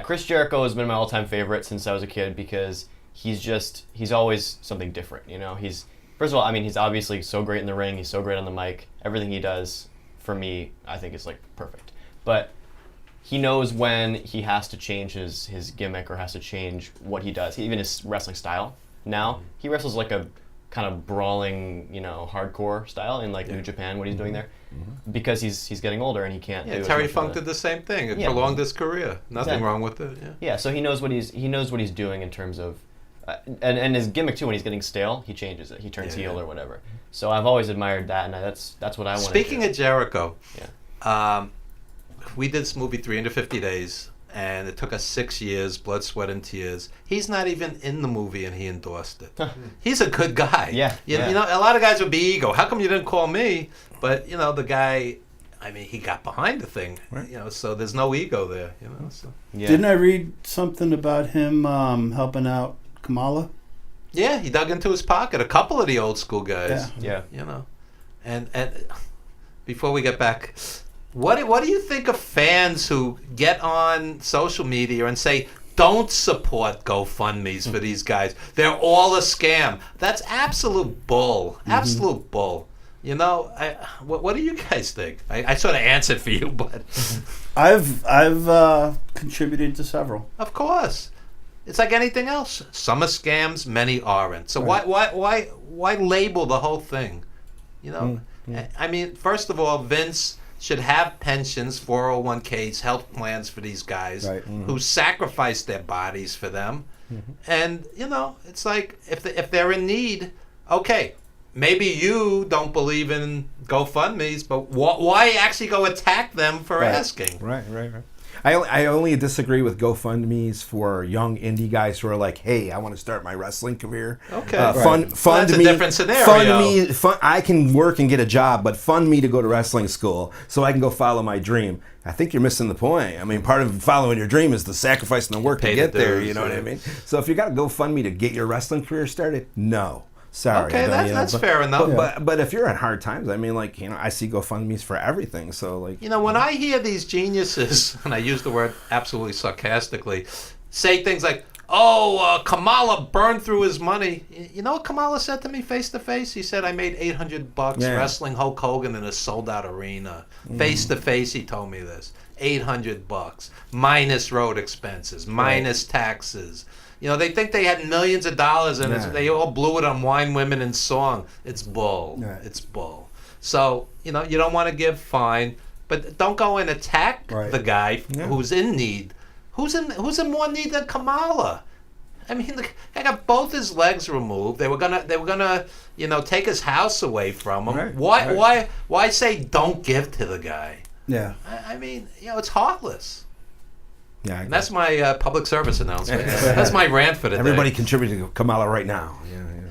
Chris Jericho has been my all-time favorite since I was a kid because he's always something different, He's, first of all, he's obviously so great in the ring, he's so great on the mic. Everything he does, for me, I think is like perfect. But he knows when he has to change his gimmick or has to change what he does, even his wrestling style. Now, he wrestles like a kind of brawling, hardcore style in New Japan, what he's doing there, because he's getting older and he can't do it. Terry Funk did the same thing. It prolonged his career. Nothing wrong with it. Yeah, so he knows what he's doing in terms of, and his gimmick too. When he's getting stale, he changes it. He turns heel or whatever. So I've always admired that, and that's what I want. Speaking of Jericho, we did this movie 350 Days. and it took us 6 years, blood, sweat, and tears. He's not even in the movie, and he endorsed it. He's a good guy. Yeah, You yeah. know, a lot of guys would be ego. How come you didn't call me? But you know, the guy, I mean, he got behind the thing. You know, so there's no ego there. You know, so. Yeah. Didn't I read something about him helping out Kamala? Yeah, he dug into his pocket. A couple of the old school guys. Yeah. You know, and before we get back, what do you think of fans who get on social media and say, don't support GoFundMe's for these guys? They're all a scam. That's absolute bull. Absolute bull. You know, what do you guys think? I sort of answered for you, but I've contributed to several. of course, it's like anything else. Some are scams, many aren't. So why label the whole thing? You know, I mean, first of all, Vince should have pensions, 401ks, health plans for these guys who sacrifice their bodies for them. And you know, it's like if they're in need, okay. Maybe you don't believe in GoFundMe's, but why actually go attack them for asking? Right. I only disagree with GoFundMe's for young indie guys who are like, hey, I want to start my wrestling career. Okay. Fund that's me. a different scenario. I can work and get a job, but fund me to go to wrestling school so I can go follow my dream. I think you're missing the point. I mean, part of following your dream is the sacrifice and the work to get there. You know what I mean? So if you got to GoFundMe to get your wrestling career started, no. Sorry. Okay, that's fair enough. But if you're in hard times, I mean, like, you know, I see GoFundMe's for everything. So, like, you know, when I hear these geniuses, and I use the word absolutely sarcastically, say things like, "Oh, Kamala burned through his money." You know what Kamala said to me face to face? He said, "I made $800 wrestling Hulk Hogan in a sold-out arena." Face to face, he told me this. $800 minus road expenses, minus taxes. You know, they think they had millions of dollars and they all blew it on wine, women, and song. It's bull. It's bull. So, you know, you don't want to give, fine, but don't go and attack the guy who's in need. Who's in more need than Kamala? I mean, the guy got both his legs removed. They were gonna, you know, take his house away from him. Why say don't give to the guy? Yeah. I mean, you know, it's heartless. Yeah, and that's my public service announcement. That's my rant for today. Everybody contributing to Kamala right now.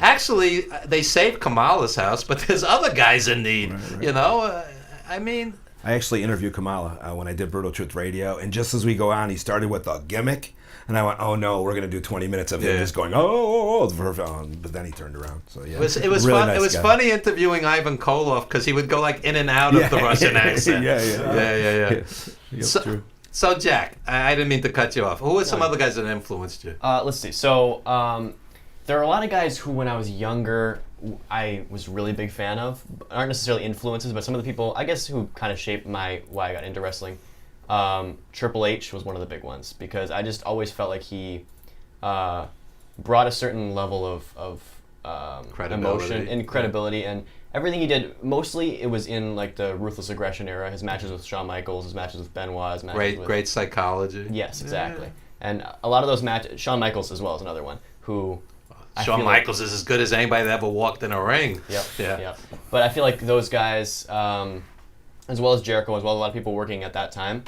Actually, they saved Kamala's house, but there's other guys in need. You know, I mean. I actually interviewed Kamala when I did Brutal Truth Radio, and just as we go on, he started with a gimmick, and I went, "Oh no, we're going to do 20 minutes of him just going, but then he turned around. So yeah, it was really fun. Nice it was guy. funny interviewing Ivan Koloff because he would go like in and out of the Russian accent. Yeah. True. So, Jack, I didn't mean to cut you off. Who are some other guys that influenced you? Let's see. So, there are a lot of guys who, when I was younger, I was really big fan of. Aren't necessarily influences, but some of the people, I guess, who kind of shaped why I got into wrestling. Triple H was one of the big ones because I just always felt like he brought a certain level of emotion and credibility and everything he did. Mostly it was in like the Ruthless Aggression era. His matches with Shawn Michaels, his matches with Benoit, his matches with... Great psychology. Yes, exactly. And a lot of those matches, Shawn Michaels as well is another one who... Shawn Michaels is as good as anybody that ever walked in a ring. Yep. But I feel like those guys, as well as Jericho, as well as a lot of people working at that time,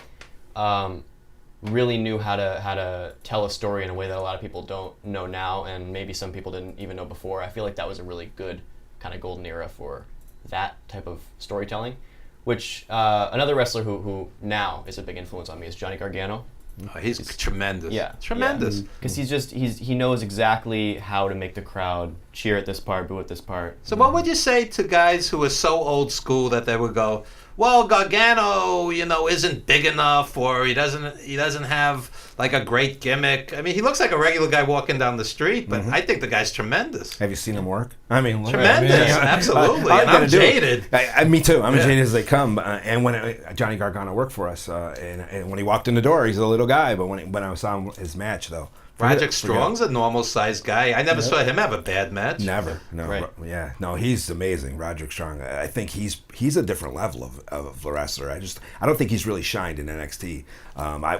really knew how to tell a story in a way that a lot of people don't know now, and maybe some people didn't even know before. I feel like that was a really good kind of golden era for that type of storytelling. Which another wrestler who now is a big influence on me is Johnny Gargano. He's tremendous. Yeah, tremendous. Because he knows exactly how to make the crowd cheer at this part, boo at this part. So what would you say to guys who are so old school that they would go, well, Gargano, you know, isn't big enough, or he doesn't have like a great gimmick. I mean, he looks like a regular guy walking down the street, but I think the guy's tremendous. Have you seen him work? I mean, tremendous, absolutely. And I'm jaded. Me too. I'm as jaded as they come. And when Johnny Gargano worked for us, and when he walked in the door, he's a little guy. But when I saw him, his match though. Roderick Strong's a normal-sized guy. I never saw him have a bad match. Never. No. Right. Yeah. No, he's amazing, Roderick Strong. I think he's a different level of a wrestler. I don't think he's really shined in NXT.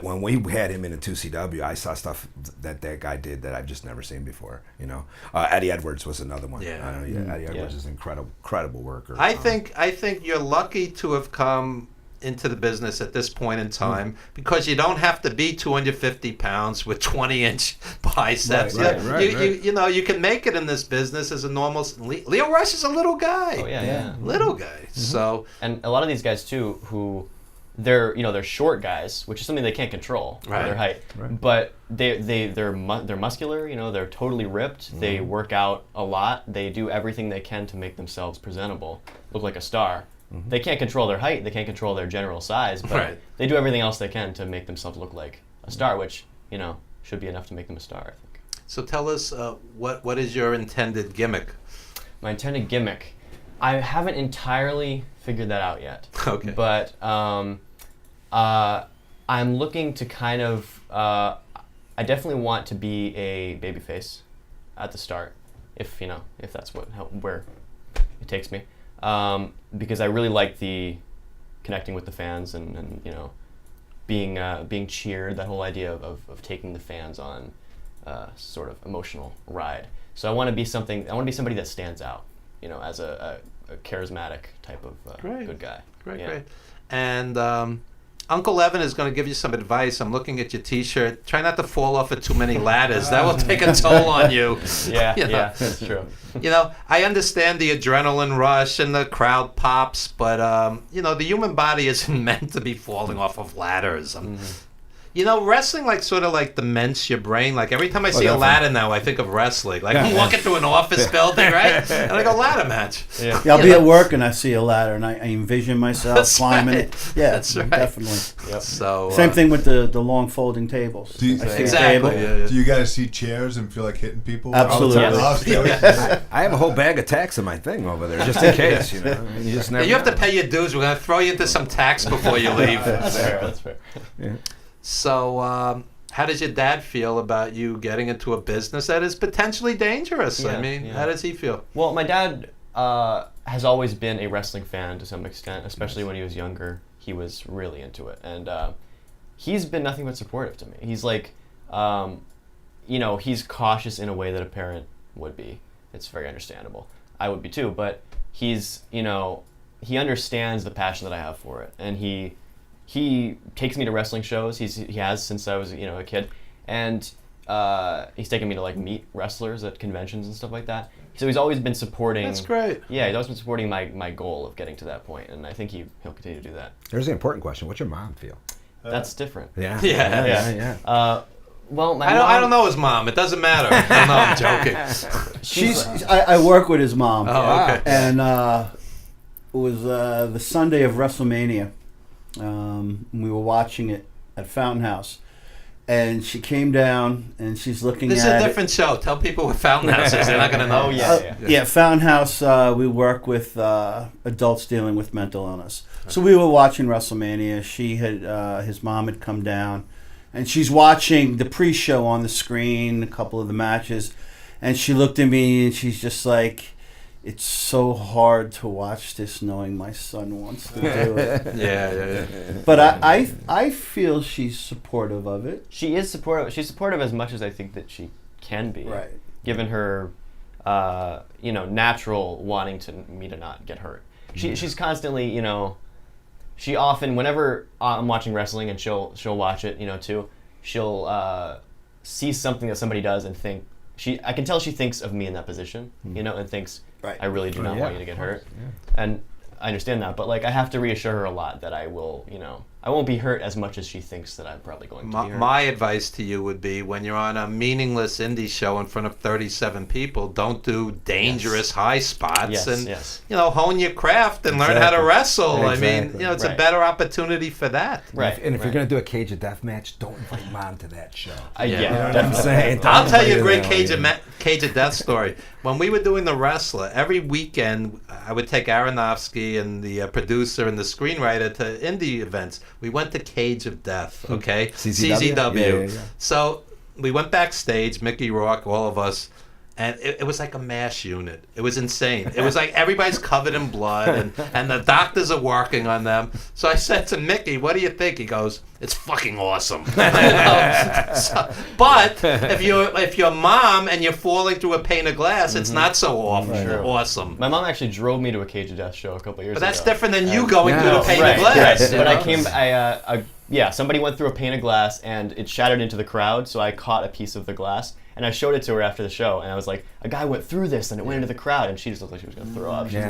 When we had him in a 2CW, I saw stuff that guy did that I've just never seen before. You know, Eddie Edwards was another one. Eddie Edwards is an incredible worker. I think you're lucky to have come into the business at this point in time because you don't have to be 250 pounds with 20-inch biceps. You know, you can make it in this business as a normal. Leo Rush is a little guy. Oh yeah. Little guy. So, and a lot of these guys too, who they're short guys, which is something they can't control, their height. But they're muscular. You know, they're totally ripped. They work out a lot. They do everything they can to make themselves presentable, look like a star. They can't control their height. They can't control their general size, but they do everything else they can to make themselves look like a star, which, you know, should be enough to make them a star, I think. So tell us, what is your intended gimmick? My intended gimmick, I haven't entirely figured that out yet. Okay. But I'm looking to kind of, I definitely want to be a babyface at the start, if that's where it takes me. Because I really like the connecting with the fans and you know, being cheered, that whole idea of taking the fans on sort of emotional ride. So I want to be somebody that stands out, you know, as a charismatic type of good guy. Great. And Uncle Evan is going to give you some advice. I'm looking at your T-shirt. Try not to fall off of too many ladders. That will take a toll on you. Yeah, you know? yeah, that's true. You know, I understand the adrenaline rush and the crowd pops, but you know, the human body isn't meant to be falling off of ladders. You know, wrestling sort of dements your brain. Like every time I see a ladder now, I think of wrestling. Like I'm walking through an office building, right? And I go, ladder match. Yeah, I'll be at work and I see a ladder and I envision myself climbing it. Yeah, that's right. Definitely. Yep. So same thing with the long folding tables. Exactly. Do you guys see chairs and feel like hitting people? Absolutely. I have a whole bag of tacks in my thing over there, just in case. You know, I mean, you just never. You have to pay your dues. We're gonna throw you into some tax before you leave. That's fair. That's fair. Yeah. So, how does your dad feel about you getting into a business that is potentially dangerous? I mean, how does he feel? Well, my dad has always been a wrestling fan to some extent, especially when he was younger. He was really into it, and he's been nothing but supportive to me. He's like, you know, he's cautious in a way that a parent would be. It's very understandable. I would be too, but he's, you know, he understands the passion that I have for it, and he takes me to wrestling shows. He has since I was, you know, a kid, and he's taken me to meet wrestlers at conventions and stuff like that. So he's always been supporting. That's great. Yeah, he's always been supporting my goal of getting to that point, and I think he'll continue to do that. There's the important question: what's your mom feel? That's different. Yeah. Well, my mom, I don't know his mom. It doesn't matter. No, I'm joking. I work with his mom. Oh, okay. And it was the Sunday of WrestleMania. We were watching it at Fountain House, and she came down and she's looking This at is a different show. Tell people what Fountain House is. They're not going to know. Yeah, Fountain House, we work with adults dealing with mental illness. So we were watching WrestleMania. She had his mom had come down, and she's watching the pre-show on the screen, a couple of the matches, and she looked at me and she's just like, it's so hard to watch this knowing my son wants to do it. Yeah. But I feel she's supportive of it. She is supportive. She's supportive as much as I think that she can be. Right. Given her, you know, natural wanting me to not get hurt. She's constantly, you know, she often, whenever I'm watching wrestling and she'll watch it, you know, too, she'll see something that somebody does and think, I can tell she thinks of me in that position, you know, and thinks, I really do not want you to get hurt. And I understand that, but I have to reassure her a lot that I will, you know, I won't be hurt as much as she thinks that I'm probably going to be hurt. My advice to you would be, when you're on a meaningless indie show in front of 37 people, don't do dangerous high spots, and you know, hone your craft and learn how to wrestle. I mean, you know, it's a better opportunity for that. And if you're going to do a cage of death match, don't invite mom to that show. You know what I'm saying? I'll tell you a great cage of death story. When we were doing The Wrestler, every weekend I would take Aronofsky and the producer and the screenwriter to indie events. We went to Cage of Death, okay? CZW. Yeah. So we went backstage, Mickey Rourke, all of us, And it was like a mass unit. It was insane. It was like everybody's covered in blood, and the doctors are working on them. So I said to Mickey, "What do you think?" He goes, "It's fucking awesome." But if you're mom and you're falling through a pane of glass, it's not so awesome. My mom actually drove me to a Cage of Death show a couple years ago. But that's different than you going through the pane of glass. Right. But I came, somebody went through a pane of glass and it shattered into the crowd, so I caught a piece of the glass. And I showed it to her after the show, and I was like, a guy went through this, and it went into the crowd, and she just looked like she was going to throw up. She's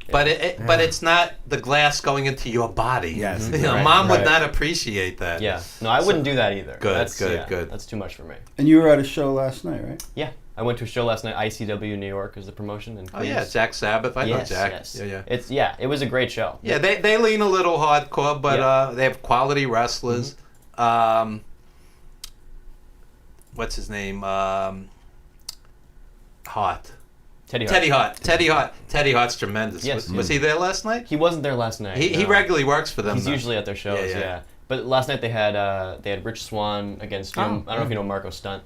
But but it's not the glass going into your body. Yes. Mom would not appreciate that. Yeah. No, I wouldn't do that either. Good, That's good. That's too much for me. And you were at a show last night, right? Yeah. I went to a show last night, ICW New York is the promotion. In Oh, yeah, Jack Sabbath. I know Jack. Yes. It was a great show. Yeah, they lean a little hardcore, but they have quality wrestlers. What's his name? Hart. Teddy Hart. Teddy Hart's tremendous. Yes. Was he there last night? He wasn't there last night. He regularly works for them. He's though. usually at their shows, yeah. But last night they had Rich Swann against I don't know if you know Marco Stunt.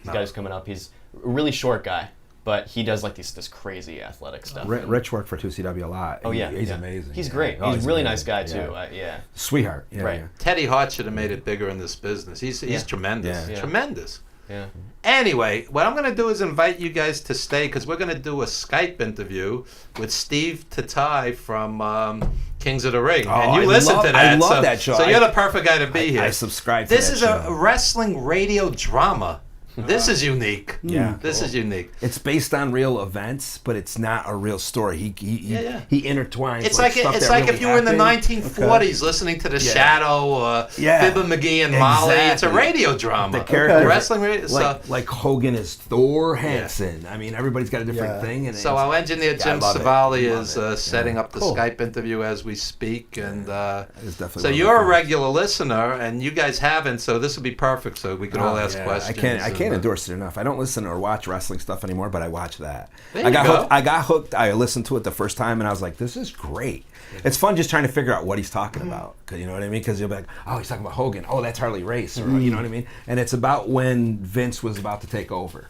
This guy's coming up. He's a really short guy, but he does like this crazy athletic stuff. Rich worked for 2CW a lot. Oh yeah, he's amazing. He's great. He's a really nice guy too. Yeah. Sweetheart. Yeah, right. Yeah. Teddy Hart should have made it bigger in this business. He's tremendous. Yeah. Tremendous. Yeah. Anyway, what I'm going to do is invite you guys to stay because we're going to do a Skype interview with Steve Tatai from Kings of the Ring. And you listen to that. I love that show. So you're the perfect guy to be here. I subscribe to This that is show. a wrestling radio drama. This is unique. Yeah, this is unique. It's based on real events, but it's not a real story. He intertwines. It's like stuff it's that like really if you were in the happened. 1940s listening to The Shadow or Fibber McGee and Molly. It's a radio drama. The character, wrestling radio. Like Hogan is Thor Hansen. I mean, everybody's got a different thing. And so our engineer Jim Savali is setting up the Skype interview as we speak, and so you're a regular listener, and you guys haven't. So this would be perfect. So we could all ask questions. I can't endorse it enough. I don't listen or watch wrestling stuff anymore, but I watch that. There I you got go. hooked. I got hooked. I listened to it the first time, and I was like, "This is great." It's fun just trying to figure out what he's talking about. 'Cause you know what I mean? Because you'll be like, "Oh, he's talking about Hogan. Oh, that's Harley Race," or you know what I mean? And it's about when Vince was about to take over.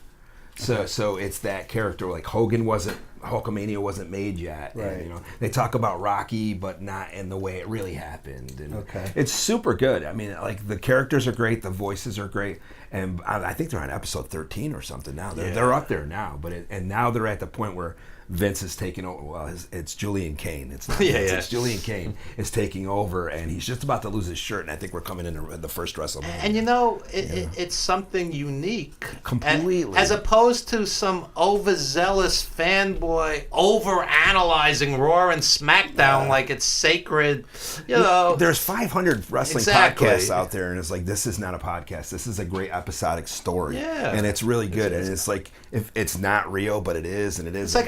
So it's that character. Like Hulkamania wasn't made yet. Right. And, you know, they talk about Rocky, but not in the way it really happened. And it's super good. I mean, like the characters are great, the voices are great, and I think they're on episode 13 or something now. They're up there now, and now they're at the point where Vince is taking over. Well, it's Julian Kane. It's not Vince, it's Julian Kane is taking over, and he's just about to lose his shirt. And I think we're coming into the first WrestleMania. And you know, it's something unique, completely, as opposed to some overzealous fanboy over-analyzing Raw and SmackDown like it's sacred. You know, there's 500 wrestling podcasts out there, and it's like, this is not a podcast. This is a great episodic story, and it's really good. And it's like, if it's not real, but it is, and it is. It's like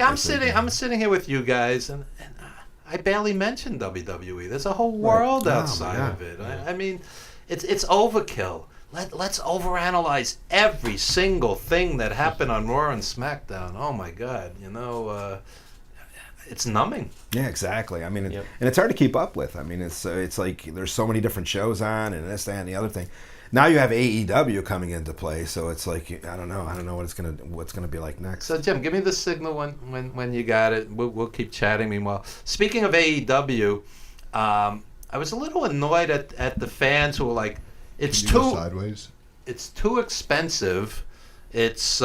I'm sitting here with you guys, and I barely mentioned WWE. There's a whole world outside of it. I mean, it's overkill. Let's overanalyze every single thing that happened on Raw and SmackDown. Oh my God, you know, it's numbing. Yeah, exactly. I mean, and it's hard to keep up with. I mean, it's like there's so many different shows on, and this, that, and the other thing. Now you have AEW coming into play, so it's like I don't know what's gonna be like next. So Jim, give me the signal when you got it. We'll keep chatting meanwhile. Speaking of AEW, I was a little annoyed at the fans who were like, it's too expensive. It's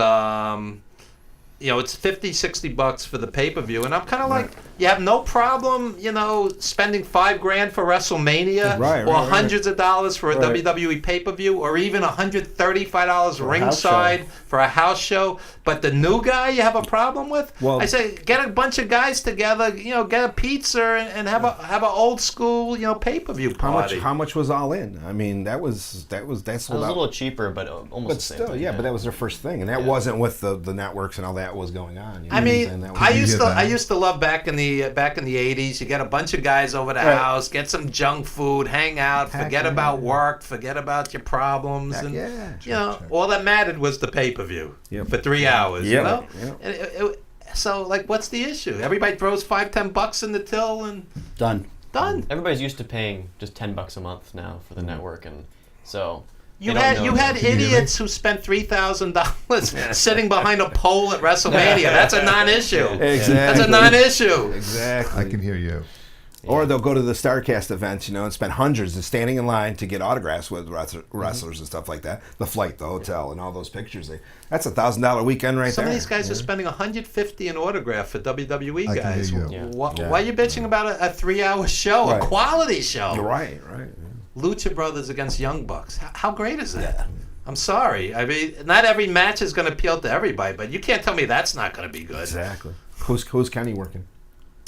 it's $50-$60 for the pay-per-view, and I'm kind of like, you have no problem, spending $5,000 for WrestleMania, or hundreds of dollars for a WWE pay-per-view, or even $135 ringside for a house show. But the new guy, you have a problem with? Well, I say, get a bunch of guys together, get a pizza and have an old school, pay-per-view party. How much was All In? I mean, that's a little cheaper, but almost the same. But still, but that was their first thing, and that wasn't with the networks and all that was going on. I mean, I used to love back in the 80s. You get a bunch of guys over the house, get some junk food, hang out, forget about work, forget about your problems, all that mattered was the pay-per-view for 3 hours. You know, so like, what's the issue? Everybody throws $5-10 in the till and done. Everybody's used to paying just $10 a month now for the network, and so You They don't know. had idiots who spent $3,000 sitting behind a pole at WrestleMania. That's a non-issue. Exactly. That's a non-issue. Exactly. I can hear you. Or they'll go to the StarCast events, and spend hundreds and standing in line to get autographs with wrestlers and stuff like that. The flight, the hotel, and all those pictures. That's $1,000 weekend right there. Some of these guys are spending $150 an autograph for WWE guys. Can hear you. Why are you bitching about a 3-hour show, a quality show? You're right. Lucha Brothers against Young Bucks. How great is that? Yeah. I'm sorry. I mean, not every match is going to appeal to everybody, but you can't tell me that's not going to be good. Exactly. Who's Kenny working?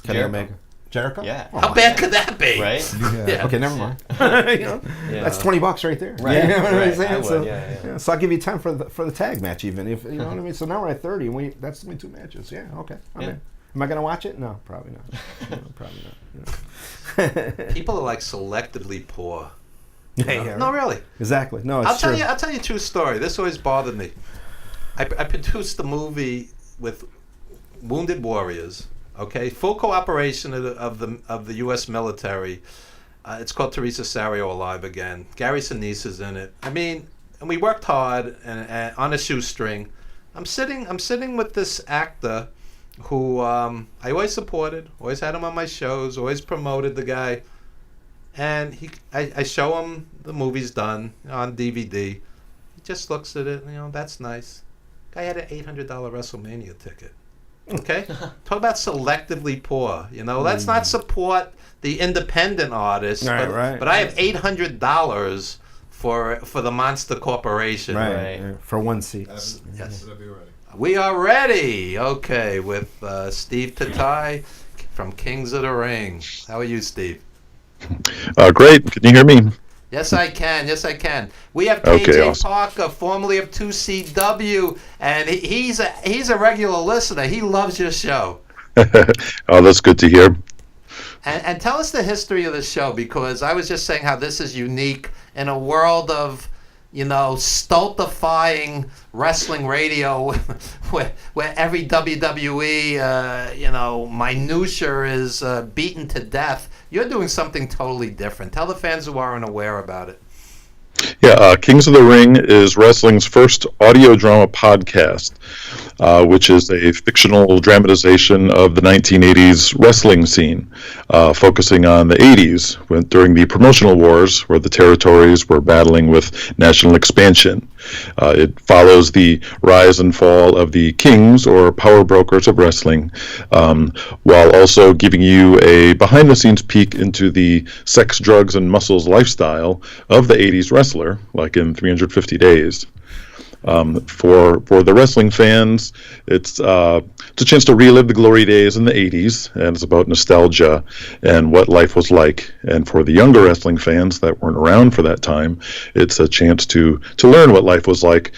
Kenny Omega. Jericho? Yeah. How bad could that be? Right? Yeah. Okay, never mind. That's $20 right there. Right. You know what I'm saying? I would, so, so I'll give you 10 for the tag match, even if you know what I mean. So now we're at 30, and that's only 2 matches. Yeah. Okay. I'm in. Am I gonna watch it? No, probably not. No, probably not. People are like selectively poor. Yeah, no, really. Exactly. No, it's true. I'll tell you a true story. This always bothered me. I produced a movie with Wounded Warriors. Okay, full cooperation of the U.S. military. It's called Teresa Sario Alive Again. Gary Sinise is in it. I mean, and we worked hard and on a shoestring. I'm sitting with this actor who I always supported, always had him on my shows, always promoted the guy. And I show him the movie's done on DVD. He just looks at it, that's nice. Guy had an $800 WrestleMania ticket. Okay? Talk about selectively poor. Let's not support the independent artists. But I have $800 for the Monster Corporation. Right. For one seat. Yes. We are ready. Okay, with Steve Tatai from Kings of the Ring. How are you, Steve? Great. Can you hear me? Yes, I can. We have KJ Parker, formerly of 2CW, and he's a regular listener. He loves your show. Oh, that's good to hear. And tell us the history of the show, because I was just saying how this is unique in a world of, stultifying wrestling radio where every WWE, minutia is beaten to death. You're doing something totally different. Tell the fans who aren't aware about it. Yeah, Kings of the Ring is wrestling's first audio drama podcast, which is a fictional dramatization of the 1980s wrestling scene, focusing on the 80s during the promotional wars where the territories were battling with national expansion. It follows the rise and fall of the kings or power brokers of wrestling, while also giving you a behind-the-scenes peek into the sex, drugs, and muscles lifestyle of the 80s wrestler, like in 350 Days. For the wrestling fans, it's a chance to relive the glory days in the 80s, and it's about nostalgia and what life was like. And for the younger wrestling fans that weren't around for that time, it's a chance to learn what life was like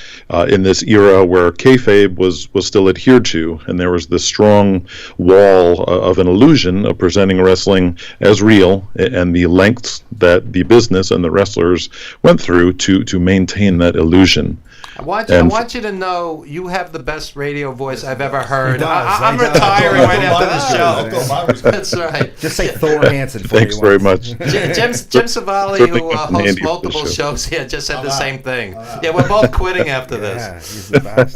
in this era where kayfabe was still adhered to, and there was this strong wall of an illusion of presenting wrestling as real, and the lengths that the business and the wrestlers went through to maintain that illusion. I want you to know you have the best radio voice I've ever heard. I'm retiring right after the show. That's right. Just say Thor Hansen. Thanks very much. Jim Savali, who hosts multiple shows here, just said the same thing. Yeah, we're both quitting after this. Yeah, he's the best.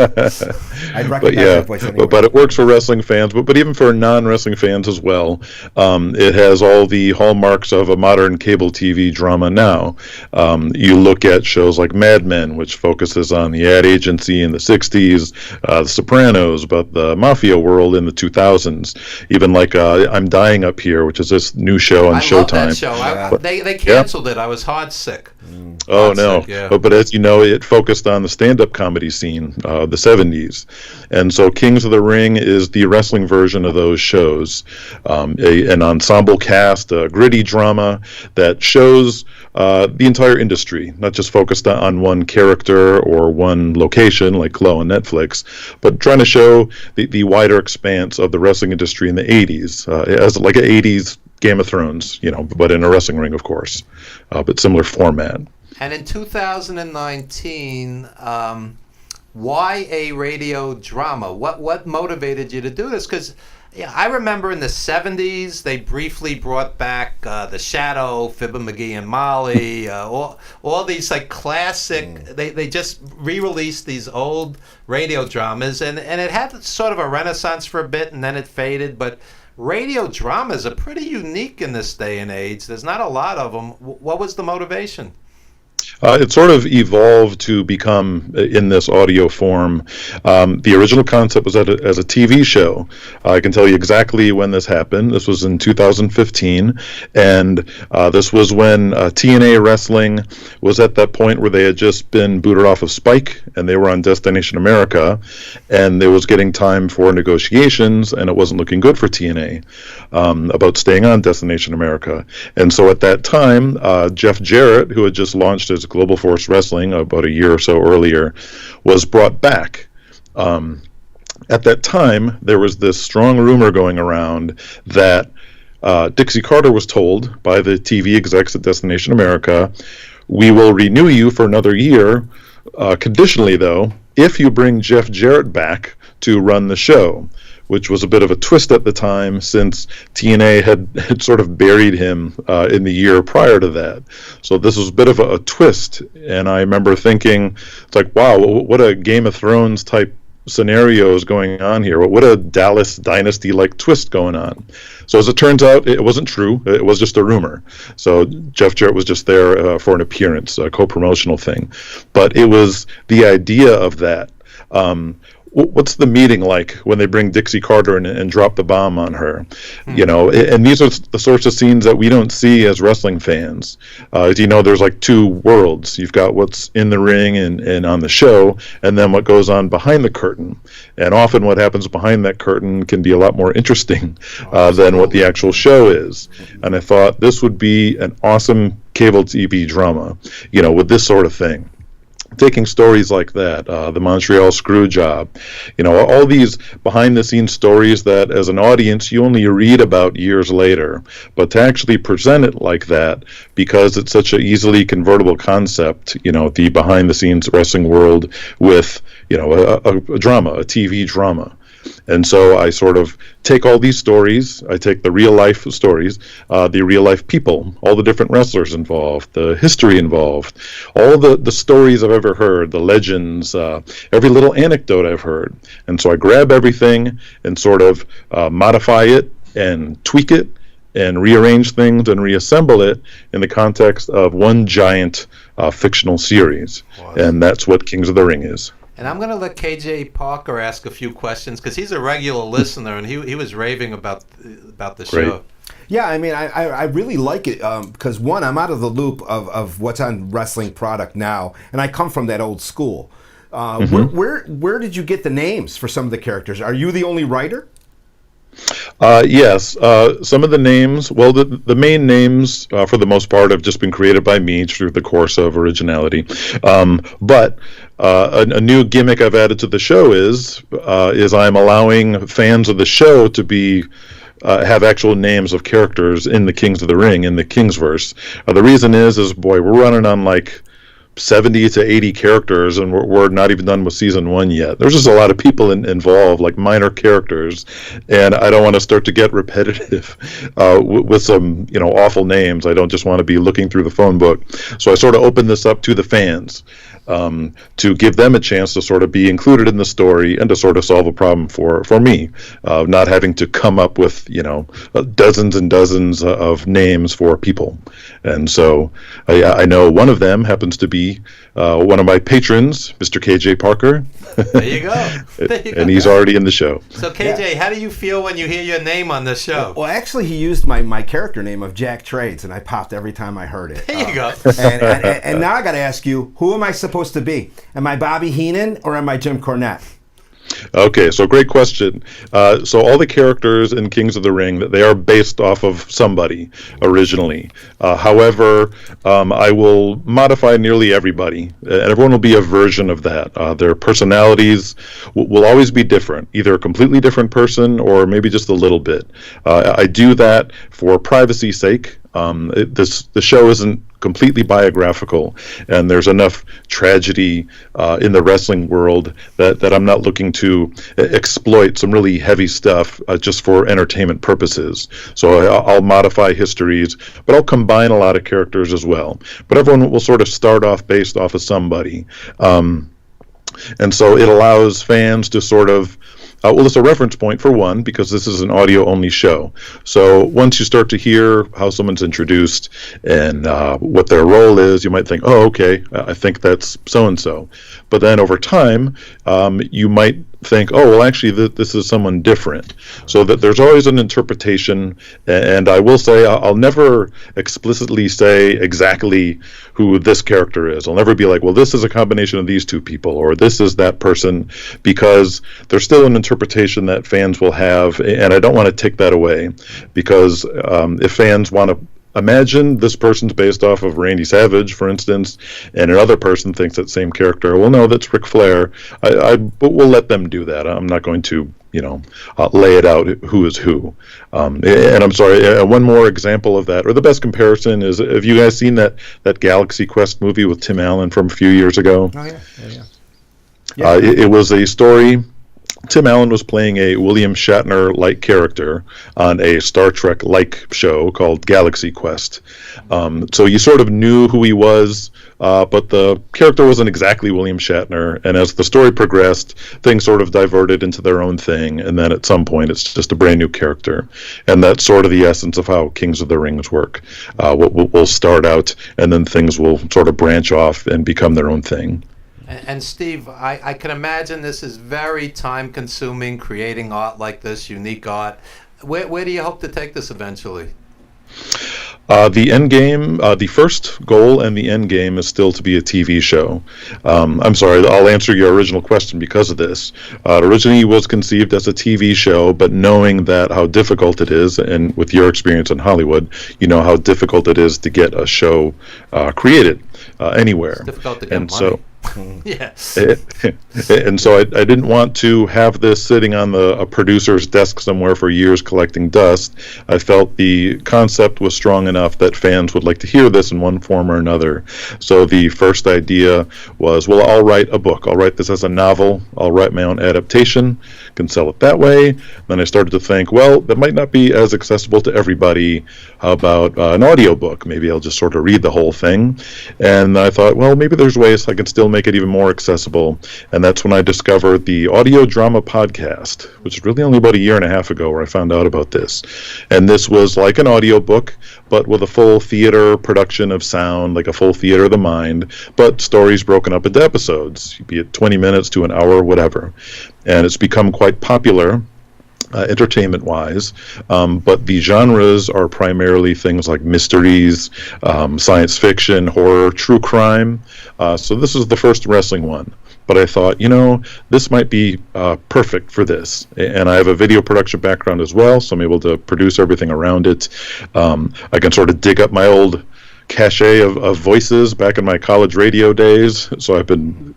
I'd recognize that voice anyway. But it works for wrestling fans, but even for non-wrestling fans as well. It has all the hallmarks of a modern cable TV drama now. You look at shows like Mad Men, which focuses on the ad agency in the 60s, The Sopranos, about the mafia world in the 2000s, even like I'm Dying Up Here, which is this new show on Showtime. I love that show. They canceled it. I was heart sick. Oh, no. But as you know, it focused on the stand-up comedy scene, the 70s. And so Kings of the Ring is the wrestling version of those shows. An ensemble cast, a gritty drama that shows the entire industry, not just focused on one character or one location like Glow on Netflix, but trying to show the wider expanse of the wrestling industry in the 80s, as like an 80s Game of Thrones, but in a wrestling ring, of course, but similar format. And in 2019, why a radio drama? What motivated you to do this? Because I remember in the 70s they briefly brought back The Shadow, Fibber McGee and Molly, all these like classic. They just re-released these old radio dramas, and it had sort of a renaissance for a bit, and then it faded. But radio dramas are pretty unique in this day and age. There's not a lot of them. What was the motivation? It sort of evolved to become in this audio form. The original concept was as a TV show. I can tell you exactly when this happened. This was in 2015, and this was when TNA Wrestling was at that point where they had just been booted off of Spike, and they were on Destination America, and there was getting time for negotiations, and it wasn't looking good for TNA about staying on Destination America. And so at that time, Jeff Jarrett, who had just launched his Global Force Wrestling about a year or so earlier, was brought back. At that time, there was this strong rumor going around that Dixie Carter was told by the TV execs at Destination America, "We will renew you for another year, conditionally though, if you bring Jeff Jarrett back to run the show," which was a bit of a twist at the time, since TNA had sort of buried him in the year prior to that. So this was a bit of a twist, and I remember thinking, it's like, wow, what a Game of Thrones type scenario is going on here. What a Dallas Dynasty-like twist going on. So as it turns out, it wasn't true. It was just a rumor. So Jeff Jarrett was just there for an appearance, a co-promotional thing. But it was the idea of that. What's the meeting like when they bring Dixie Carter in and drop the bomb on her? You know, and these are the sorts of scenes that we don't see as wrestling fans. You know, there's like two worlds. You've got what's in the ring and on the show, and then what goes on behind the curtain. And often what happens behind that curtain can be a lot more interesting than what the actual show is. And I thought this would be an awesome cable TV drama, you know, with this sort of thing. Taking stories like that, the Montreal screw job, you know, all these behind-the-scenes stories that as an audience you only read about years later, but to actually present it like that, because it's such an easily convertible concept, you know, the behind-the-scenes wrestling world with, you know, a drama, a TV drama. And so I sort of take all these stories, I take the real life stories, the real life people, all the different wrestlers involved, the history involved, all the stories I've ever heard, the legends, every little anecdote I've heard. And so I grab everything and sort of modify it and tweak it and rearrange things and reassemble it in the context of one giant fictional series. Wow. And that's what Kings of the Ring is. And I'm going to let KJ Parker ask a few questions, because he's a regular listener, and he was raving about the show. Yeah, I mean, I really like it because, one, I'm out of the loop of what's on wrestling product now, and I come from that old school. Where did you get the names for some of the characters? Are you the only writer? Yes, some of the names, well, the main names, for the most part, have just been created by me through the course of originality. But a new gimmick I've added to the show is I'm allowing fans of the show to be have actual names of characters in the Kings of the Ring, in the Kingsverse. The reason is boy, we're running on like 70 to 80 characters, and we're not even done with season 1 yet. There's just a lot of people involved, like minor characters, and I don't want to start to get repetitive with some, you know, awful names. I don't just want to be looking through the phone book. So I sort of open this up to the fans to give them a chance to sort of be included in the story and to sort of solve a problem for me, not having to come up with, you know, dozens and dozens of names for people. And so I know one of them happens to be one of my patrons, Mr. KJ Parker. There you go. And he's already in the show. So KJ, how do you feel when you hear your name on the show? Well, actually, he used my character name of Jack Trades, and I popped every time I heard it. There you go. And now I got to ask you, who am I supposed to be? Am I Bobby Heenan or am I Jim Cornette? Okay, so great question. So all the characters in Kings of the Ring, they are based off of somebody originally. However, I will modify nearly everybody, and everyone will be a version of that. Their personalities will always be different, either a completely different person or maybe just a little bit. I do that for privacy's sake. The show isn't completely biographical, and there's enough tragedy in the wrestling world that I'm not looking to exploit some really heavy stuff just for entertainment purposes. So I'll modify histories, but I'll combine a lot of characters as well. But everyone will sort of start off based off of somebody. And so it allows fans to sort of, well, it's a reference point for one, because this is an audio-only show. So once you start to hear how someone's introduced and what their role is, you might think, oh, okay, I think that's so-and-so. But then over time, you might think, oh, well, actually, this is someone different. So that there's always an interpretation, and I will say I'll never explicitly say exactly who this character is. I'll never be like, well, this is a combination of these two people, or this is that person, because there's still an interpretation that fans will have, and I don't want to take that away, because if fans want to imagine this person's based off of Randy Savage, for instance, and another person thinks that same character, well, no, that's Ric Flair. But we'll let them do that. I'm not going to, lay it out who is who. And I'm sorry, one more example of that, or the best comparison is, have you guys seen that Galaxy Quest movie with Tim Allen from a few years ago? Oh, yeah. It was a story. Tim Allen was playing a William Shatner-like character on a Star Trek-like show called Galaxy Quest. So you sort of knew who he was, but the character wasn't exactly William Shatner. And as the story progressed, things sort of diverted into their own thing. And then at some point, it's just a brand new character. And that's sort of the essence of how Kings of the Rings work. We'll start out, and then things will sort of branch off and become their own thing. And Steve, I can imagine this is very time-consuming, creating art like this, unique art. Where do you hope to take this eventually? The end game, the first goal and the end game is still to be a TV show. I'm sorry, I'll answer your original question because of this. It originally was conceived as a TV show, but knowing that how difficult it is, and with your experience in Hollywood, you know how difficult it is to get a show created anywhere. It's difficult to get money. So, yes. And so I didn't want to have this sitting on a producer's desk somewhere for years collecting dust. I felt the concept was strong enough that fans would like to hear this in one form or another. So the first idea was, well, I'll write a book. I'll write this as a novel. I'll write my own adaptation, can sell it that way. Then I started to think, well, that might not be as accessible to everybody. How about an audiobook? Maybe I'll just sort of read the whole thing. And I thought, well, maybe there's ways I can still make it even more accessible. And that's when I discovered the audio drama podcast, which is really only about a year and a half ago where I found out about this. And this was like an audiobook, but with a full theater production of sound, like a full theater of the mind, but stories broken up into episodes, be it 20 minutes to an hour, whatever. And it's become quite popular entertainment-wise, but the genres are primarily things like mysteries, science fiction, horror, true crime. So this is the first wrestling one. But I thought, this might be perfect for this. And I have a video production background as well, so I'm able to produce everything around it. I can sort of dig up my old cachet of voices back in my college radio days. So I've been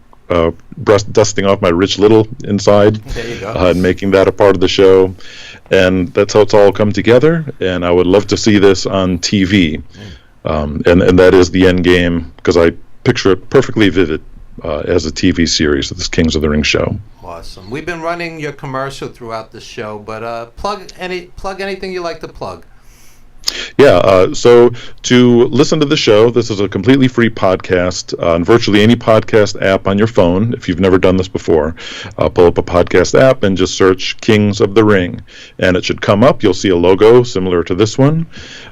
dusting off my Rich Little inside and making that a part of the show. And that's how it's all come together. And I would love to see this on TV. And that is the end game, because I picture it perfectly vivid as a TV series, this Kings of the Ring show. Awesome. We've been running your commercial throughout the show, but plug anything you like to plug. Yeah, so to listen to the show, this is a completely free podcast on virtually any podcast app on your phone. If you've never done this before, pull up a podcast app and just search Kings of the Ring. And it should come up. You'll see a logo similar to this one.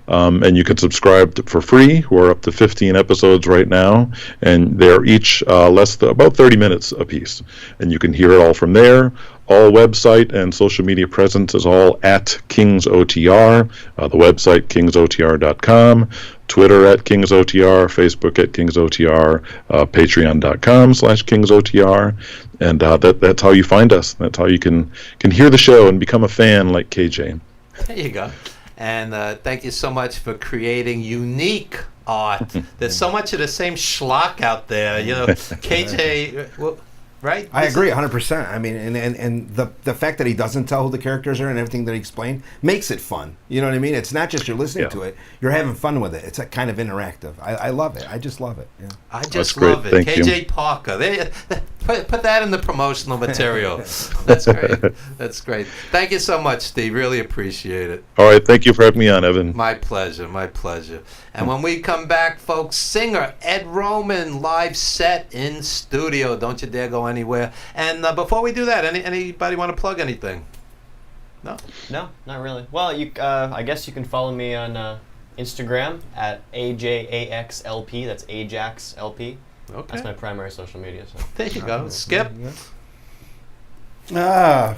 And you can subscribe for free. We're up to 15 episodes right now. And they're each about 30 minutes apiece. And you can hear it all from there. All website and social media presence is all at KingsOTR. The website, kingsotr.com. Twitter at KingsOTR. Facebook at KingsOTR. Patreon.com/KingsOTR. And that's how you find us. That's how you can hear the show and become a fan like KJ. There you go. And thank you so much for creating unique art. There's so much of the same schlock out there. KJ... right? I agree 100%. I mean, and the fact that he doesn't tell who the characters are and everything that he explained makes it fun. You know what I mean? It's not just you're listening to it; you're having fun with it. It's a kind of interactive. I love it. I just love it. Yeah. I just love it. Thank KJ you. Parker. Put that in the promotional material. That's great. That's great. Thank you so much, Steve. Really appreciate it. All right, thank you for having me on, Evan. My pleasure. My pleasure. And when we come back, folks, singer Ed Roman live set in studio. Don't you dare go anywhere. And before we do that, anybody want to plug anything? No? No, not really. Well, I guess you can follow me on Instagram at AJAXLP. That's AjaxLP. Okay. That's my primary social media. So. There you go. Skip. I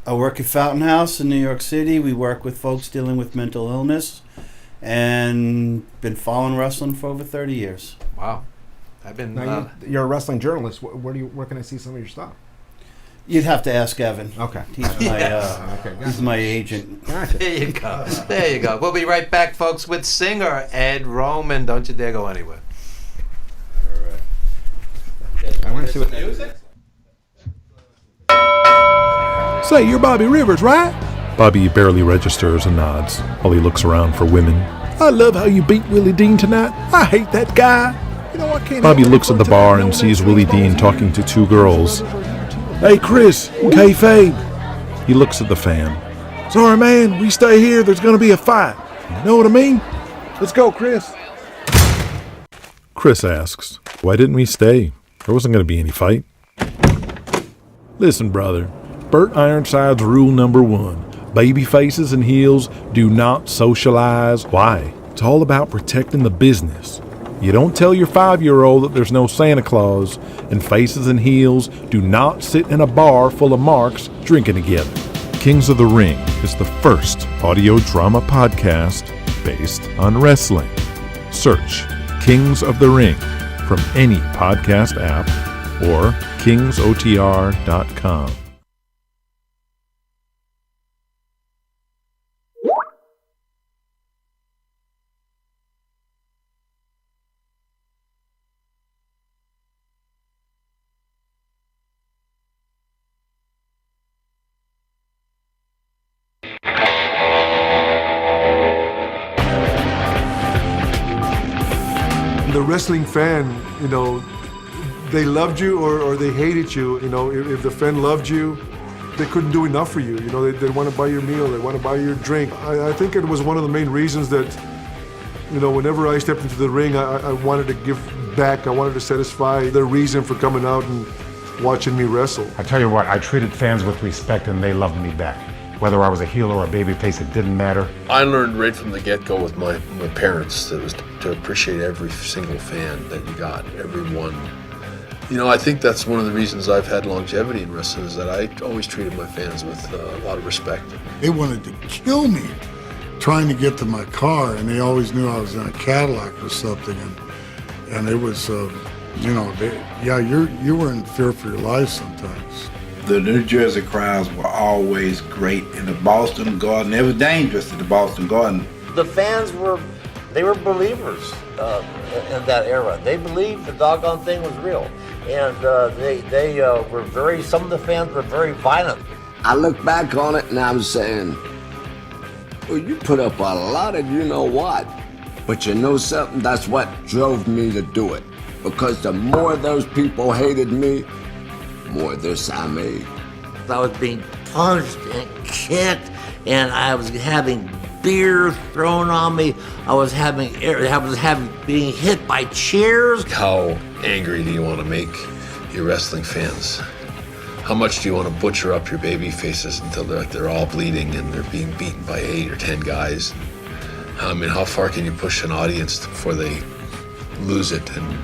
work at Fountain House in New York City. We work with folks dealing with mental illness, and been following wrestling for over 30 years. Wow. I've been. Now you're a wrestling journalist. Where can I see some of your stuff? You'd have to ask Evan. Okay. He's my agent. Gotcha. There you go. There you go. We'll be right back, folks, with singer Ed Roman. Don't you dare go anywhere. I want to see what music. Say, you're Bobby Rivers, right? Bobby barely registers and nods while he looks around for women. I love how you beat Willie Dean tonight. I hate that guy. You know, I can't. Bobby looks at the bar and sees Willie Dean talking to two girls. Hey, Chris, kayfabe. He looks at the fan. Sorry, man, we stay here. There's going to be a fight. You know what I mean? Let's go, Chris. Chris asks, why didn't we stay? There wasn't going to be any fight. Listen, brother. Bert Ironside's rule number 1. Baby faces and heels do not socialize. Why? It's all about protecting the business. You don't tell your 5-year-old that there's no Santa Claus, and faces and heels do not sit in a bar full of marks drinking together. Kings of the Ring is the first audio drama podcast based on wrestling. Search Kings of the Ring from any podcast app or kingsotr.com. The wrestling fan, you know, they loved you or they hated you. You know, if the fan loved you, they couldn't do enough for you. You know, they want to buy your meal, they want to buy your drink. I think it was one of the main reasons that, you know, whenever I stepped into the ring, I wanted to give back. I wanted to satisfy their reason for coming out and watching me wrestle. I tell you what, I treated fans with respect and they loved me back. Whether I was a heel or a babyface, it didn't matter. I learned right from the get-go with my parents that it was to appreciate every single fan that you got, everyone. You know, I think that's one of the reasons I've had longevity in wrestling is that I always treated my fans with a lot of respect. They wanted to kill me trying to get to my car, and they always knew I was in a Cadillac or something. And it was, you know, you were in fear for your life sometimes. The New Jersey crowds were always great in the Boston Garden. It was dangerous at the Boston Garden. The fans were believers in that era. They believed the doggone thing was real. And they were some of the fans were very violent. I look back on it and I'm saying, well, you put up a lot of you know what. But you know something? That's what drove me to do it. Because the more those people hated me, more this I made. I was being punched and kicked, and I was having beer thrown on me. I was being hit by chairs. How angry do you want to make your wrestling fans? How much do you want to butcher up your baby faces until they're all bleeding and they're being beaten by 8 or 10 guys? I mean, how far can you push an audience before they lose it and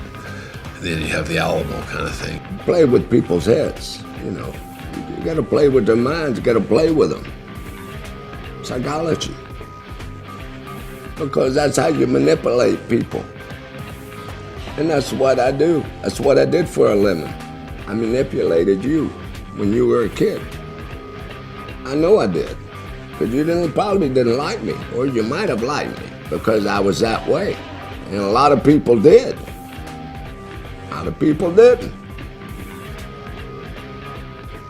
then you have the Alamo kind of thing? Play with people's heads, you know. You gotta play with their minds, you gotta play with them. Psychology. Because that's how you manipulate people. And that's what I do. That's what I did for a living. I manipulated you when you were a kid. I know I did. Because you probably didn't like me, or you might have liked me, because I was that way. And a lot of people did. A lot of people didn't.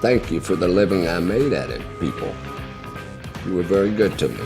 Thank you for the living I made at it, people. You were very good to me.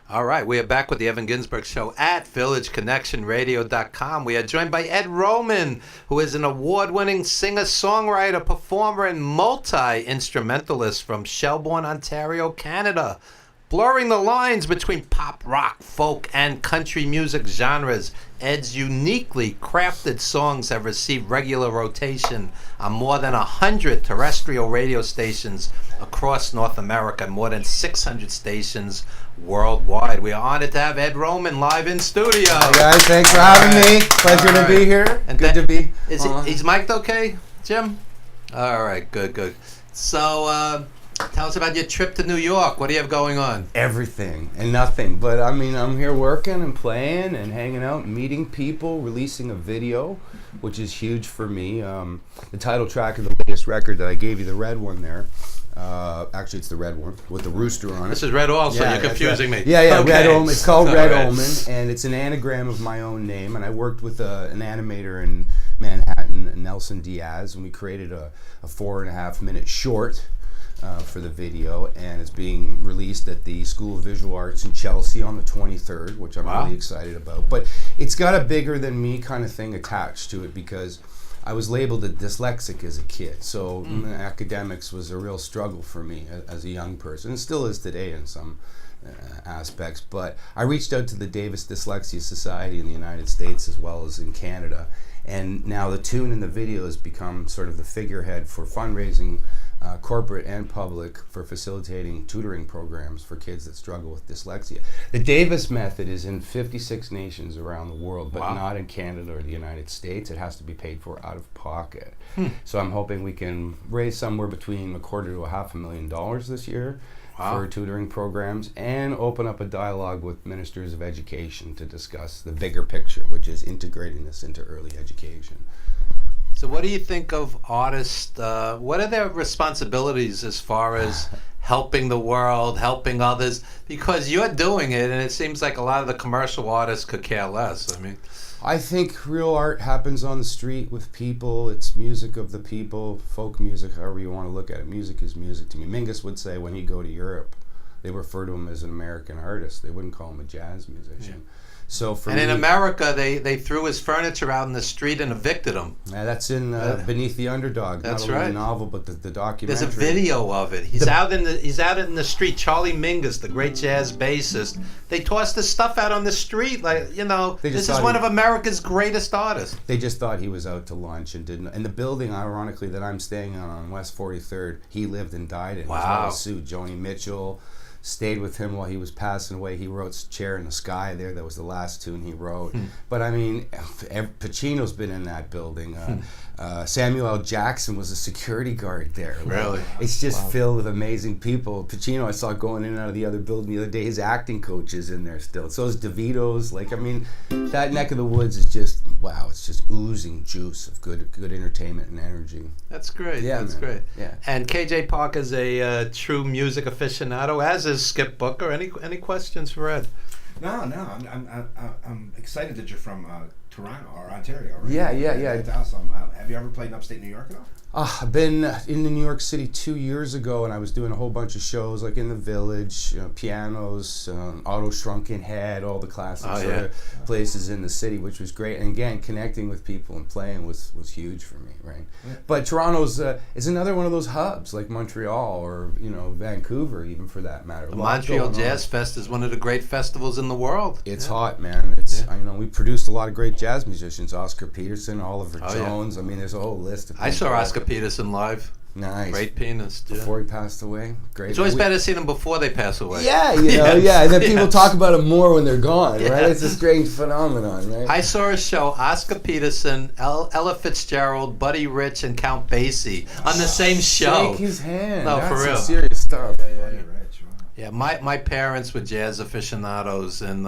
All right, we are back with the Evan Ginsburg Show at VillageConnectionRadio.com. We are joined by Ed Roman, who is an award-winning singer-songwriter, performer, and multi-instrumentalist from Shelbourne, Ontario, Canada. Blurring the lines between pop, rock, folk, and country music genres, Ed's uniquely crafted songs have received regular rotation on more than 100 terrestrial radio stations across North America, more than 600 stations worldwide. We are honored to have Ed Roman live in studio. Hi guys, thanks for having me. Pleasure to be here. And good to be. He's mic'd okay, Jim? All right, good. So, tell us about your trip to New York. What do you have going on? Everything and nothing. But I mean, I'm here working and playing and hanging out, and meeting people, releasing a video, which is huge for me. The title track of the latest record that I gave you, the red one there. Actually, it's the red one with the rooster on it. This is red also. You're confusing me. Yeah, okay. Red Omen. It's called Red Omen, and it's an anagram of my own name. And I worked with an animator in Manhattan, Nelson Diaz, and we created a 4.5-minute short for the video, and it's being released at the School of Visual Arts in Chelsea on the 23rd, which I'm really excited about. But it's got a bigger than me kind of thing attached to it, because I was labeled a dyslexic as a kid, so academics was a real struggle for me as a young person. It still is today in some aspects, but I reached out to the Davis Dyslexia Society in the United States as well as in Canada, and now the tune in the video has become sort of the figurehead for fundraising, corporate and public, for facilitating tutoring programs for kids that struggle with dyslexia. The Davis method is in 56 nations around the world, but not in Canada or the United States. It has to be paid for out of pocket. So I'm hoping we can raise somewhere between $250,000 to $500,000 this year for tutoring programs, and open up a dialogue with ministers of education to discuss the bigger picture, which is integrating this into early education. So what do you think of artists? What are their responsibilities as far as helping the world, helping others? Because you're doing it, and it seems like a lot of the commercial artists could care less. I mean, I think real art happens on the street with people. It's music of the people, folk music, however you want to look at it. Music is music to me. Mingus would say when he'd go to Europe, they refer to him as an American artist. They wouldn't call him a jazz musician. So for in America, they threw his furniture out in the street and evicted him. Yeah, that's in Beneath the Underdog. That's not only right. the novel, but the documentary. There's a video of it. He's out in the street. Charlie Mingus, the great jazz bassist. They tossed his stuff out on the street, like, you know. This is one of America's greatest artists. They just thought he was out to lunch and didn't. And the building, ironically, that I'm staying on West 43rd, he lived and died in. Wow. As well as Sue. Joni Mitchell stayed with him while he was passing away. He wrote Chair in the Sky there. That was the last tune he wrote. But I mean, Pacino's been in that building. Samuel L. Jackson was a security guard there. Really? It's just filled with amazing people. Pacino, I saw going in and out of the other building the other day. His acting coach is in there still. So is DeVito's. Like, I mean, that neck of the woods is just, wow, it's just oozing juice of good entertainment and energy. That's great. Yeah, That's man. great. Yeah. And KJ Parker's a true music aficionado, as is Skip Booker. Any questions for Ed? No. I'm excited that you're from Toronto or Ontario. Right? Yeah. That's awesome. Have you ever played in upstate New York at all? I've been in New York City 2 years ago, and I was doing a whole bunch of shows, like in the Village, pianos, Auto Shrunken Head, all the classic sort of places in the city, which was great. And again, connecting with people and playing was huge for me, right? Yeah. But Toronto's is another one of those hubs, like Montreal or Vancouver, even for that matter. The Montreal Jazz Fest is one of the great festivals in the world. It's hot, man. It's we produced a lot of great jazz musicians: Oscar Peterson, Oliver Jones. I mean, there's a whole list of people. I saw Oscar Peterson live. Nice. Great pianist. Before he passed away. Great. It's always better to see them before they pass away. Yeah, and then people talk about them more when they're gone, right? It's a strange phenomenon, right? I saw a show, Oscar Peterson, Ella Fitzgerald, Buddy Rich, and Count Basie on the same show. Shake his hand. No, That's for real. Some serious stuff. Yeah, my parents were jazz aficionados, and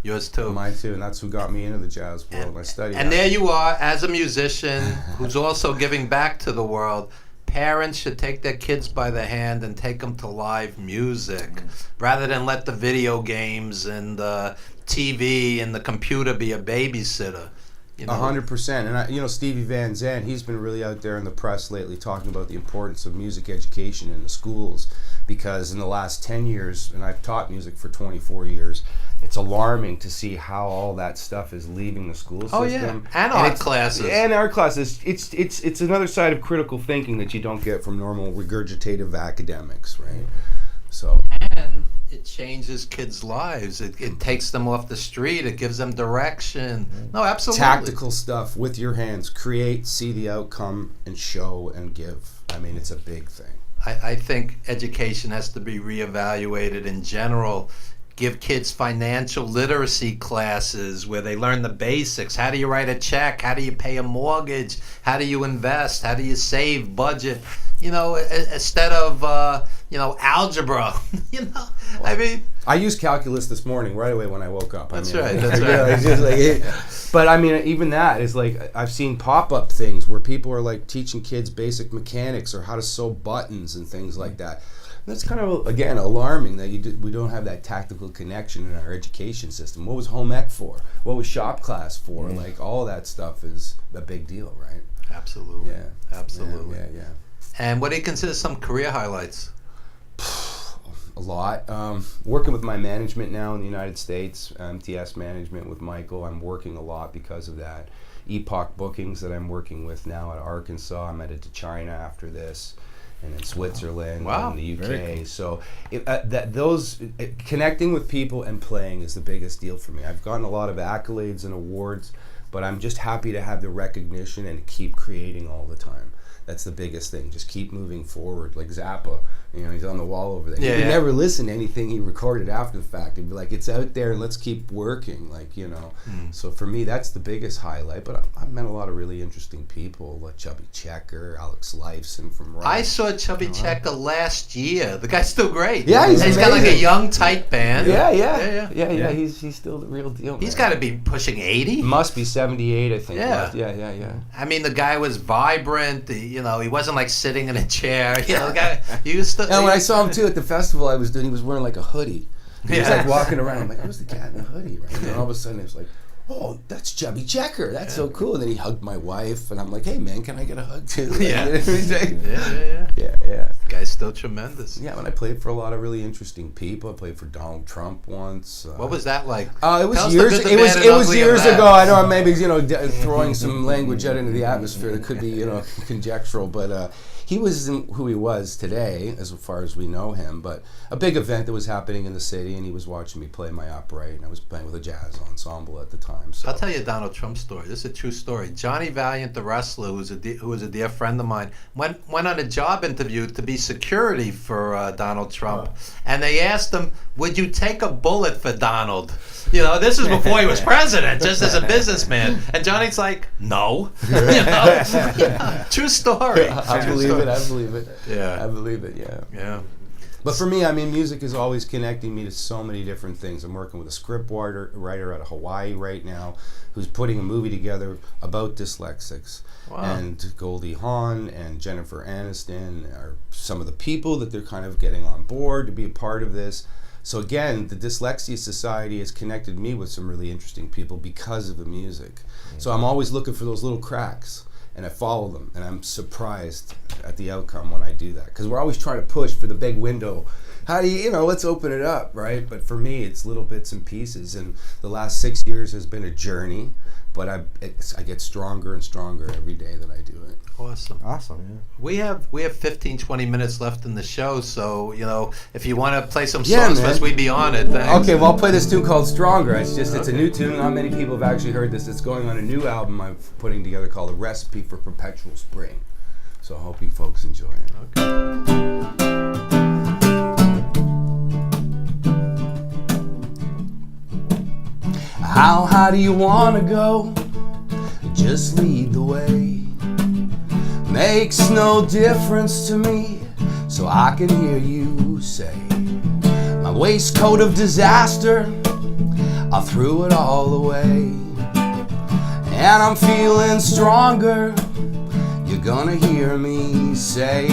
yours too. Mine too, and that's who got me into the jazz world. I studied. And there you are, as a musician who's also giving back to the world. Parents should take their kids by the hand and take them to live music, rather than let the video games and the TV and the computer be a babysitter. You know? 100%. And Stevie Van Zandt, he's been really out there in the press lately talking about the importance of music education in the schools, because in the last 10 years, and I've taught music for 24 years, it's alarming to see how all that stuff is leaving the school system. Oh yeah, and art classes. And art classes. It's another side of critical thinking that you don't get from normal regurgitative academics, right? So. And it changes kids' lives. It takes them off the street. It gives them direction. No, absolutely. Tactical stuff with your hands. Create, see the outcome, and show and give. I mean, it's a big thing. I think education has to be reevaluated in general. Give kids financial literacy classes where they learn the basics. How do you write a check? How do you pay a mortgage? How do you invest? How do you save, budget? Instead of algebra. I mean, I used calculus this morning right away when I woke up. That's right. That's right. But I mean, even that is like, I've seen pop-up things where people are like teaching kids basic mechanics or how to sew buttons and things like that. That's kind of, again, alarming that we don't have that tactical connection in our education system. What was home ec for? What was shop class for? Like, all that stuff is a big deal, right? Absolutely. Yeah. Absolutely. Yeah. And what do you consider some career highlights? A lot. Working with my management now in the United States, MTS management with Michael, I'm working a lot because of that. Epoch bookings that I'm working with now at Arkansas. I'm headed to China after this, and in Switzerland, and the UK. Cool. So connecting with people and playing is the biggest deal for me. I've gotten a lot of accolades and awards, but I'm just happy to have the recognition and keep creating all the time. That's the biggest thing. Just keep moving forward. Like Zappa, he's on the wall over there. Yeah, He'd never listen to anything he recorded after the fact. He'd be like, it's out there and let's keep working. So for me, that's the biggest highlight. But I've met a lot of really interesting people, like Chubby Checker, Alex Lifeson from Rock. I saw Chubby Checker last year. The guy's still great. Yeah, he's got like a young, tight band. Yeah. He's still the real deal. He's got to be pushing 80. Must be 78, I think. Yeah. I mean, the guy was vibrant. He wasn't like sitting in a chair. The guy used to. And when I saw him too at the festival I was doing, he was wearing like a hoodie. He was like walking around. I'm like, who's the cat in the hoodie? Right? And then all of a sudden it was like, oh, that's Chubby Checker. That's so cool. And then he hugged my wife, and I'm like, hey man, can I get a hug too? Yeah. Yeah. Guy's still tremendous. Yeah, and I played for a lot of really interesting people. I played for Donald Trump once. What was that like? It was years. It was years ago. I know I'm maybe throwing some language out into the atmosphere that could be conjectural, but he wasn't who he was today, as far as we know him. But a big event that was happening in the city, and he was watching me play my upright, and I was playing with a jazz ensemble at the time. So I'll tell you a Donald Trump story. This is a true story. Johnny Valiant, the wrestler, who was a dear friend of mine, went on a job interview to be security for Donald Trump, and they asked him, "Would you take a bullet for Donald?" This is before he was president, just as a businessman. And Johnny's like, "No." True story. I believe it. Yeah. I believe it. Yeah. But for me, I mean, music is always connecting me to so many different things. I'm working with a script writer out of Hawaii right now who's putting a movie together about dyslexics. Wow. And Goldie Hawn and Jennifer Aniston are some of the people that they're kind of getting on board to be a part of this. So again, the Dyslexia Society has connected me with some really interesting people because of the music. So I'm always looking for those little cracks, and I follow them, and I'm surprised at the outcome when I do that. Because we're always trying to push for the big window. How do let's open it up, right? But for me, it's little bits and pieces, and the last 6 years has been a journey, but I get stronger and stronger every day that I do it. Awesome. Yeah. We have 15, 20 minutes left in the show, so if you want to play some songs for us, we'd be on it. Thanks. Okay, well, I'll play this tune called Stronger. It's a new tune. Not many people have actually heard this. It's going on a new album I'm putting together called A Recipe for Perpetual Spring. So I hope you folks enjoy it. Okay. How high do you want to go? Just lead the way. Makes no difference to me, so I can hear you say, my waistcoat of disaster, I threw it all away. And I'm feeling stronger, you're gonna hear me say,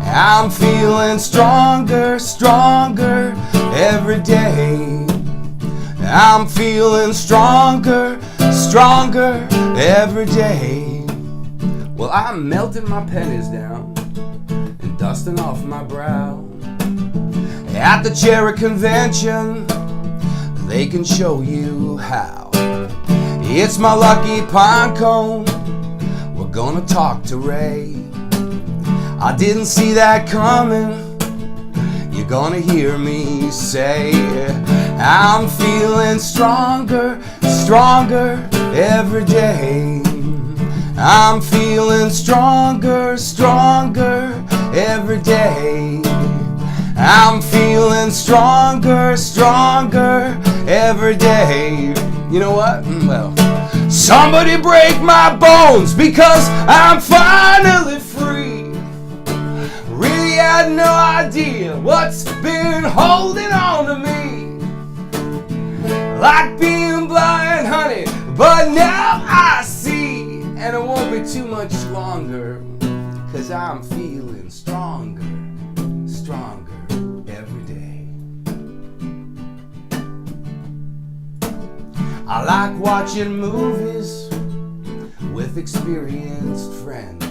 I'm feeling stronger, stronger every day. I'm feeling stronger, stronger every day. Well, I'm melting my pennies down and dusting off my brow. At the Cherry Convention, they can show you how. It's my lucky pine cone, we're gonna talk to Ray. I didn't see that coming, you're gonna hear me say, I'm feeling stronger, stronger every day. I'm feeling stronger, stronger every day. I'm feeling stronger, stronger every day. You know what? Well, somebody break my bones because I'm finally free. Really had no idea what's been holding on to me. Like being blind, honey, but now I see. And it won't be too much longer, 'cause I'm feeling stronger, stronger every day. I like watching movies with experienced friends.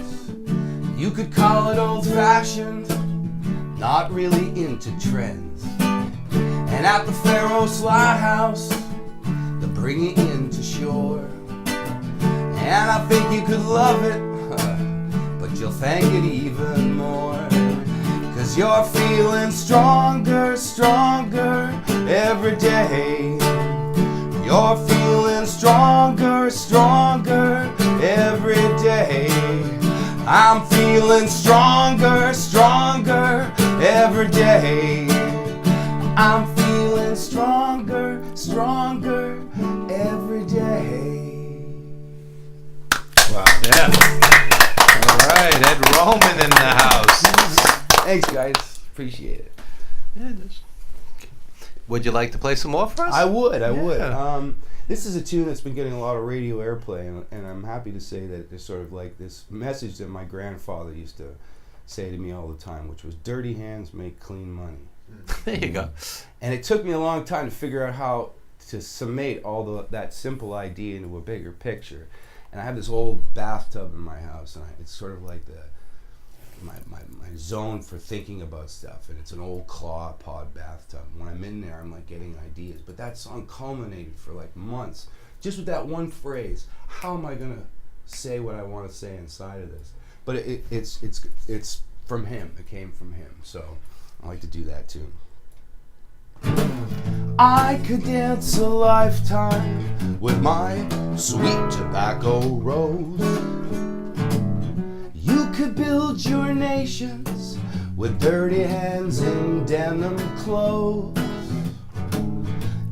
You could call it old-fashioned, not really into trends. And at the Pharaoh Slyhouse, they bring you into shore. And I think you could love it, but you'll thank it even more. 'Cause you're feeling stronger, stronger every day. You're feeling stronger, stronger every day. I'm feeling stronger, stronger every day. I'm feeling stronger, stronger every day. Wow. Yeah. All right, Ed Roman in the house. Thanks, guys. Appreciate it. Yeah, would you like to play some more for us? I would. This is a tune that's been getting a lot of radio airplay, and I'm happy to say that there's sort of like this message that my grandfather used to say to me all the time, which was, dirty hands make clean money. There you go. And it took me a long time to figure out how to summate all that simple idea into a bigger picture. And I have this old bathtub in my house, and it's sort of like my zone for thinking about stuff, and it's an old claw pod bathtub. When I'm in there, I'm like getting ideas. But that song culminated for like months, just with that one phrase. How am I gonna say what I want to say inside of this? But it's from him. It came from him. So I like to do that too. I could dance a lifetime with my sweet tobacco rose. You could build your nations with dirty hands and denim clothes.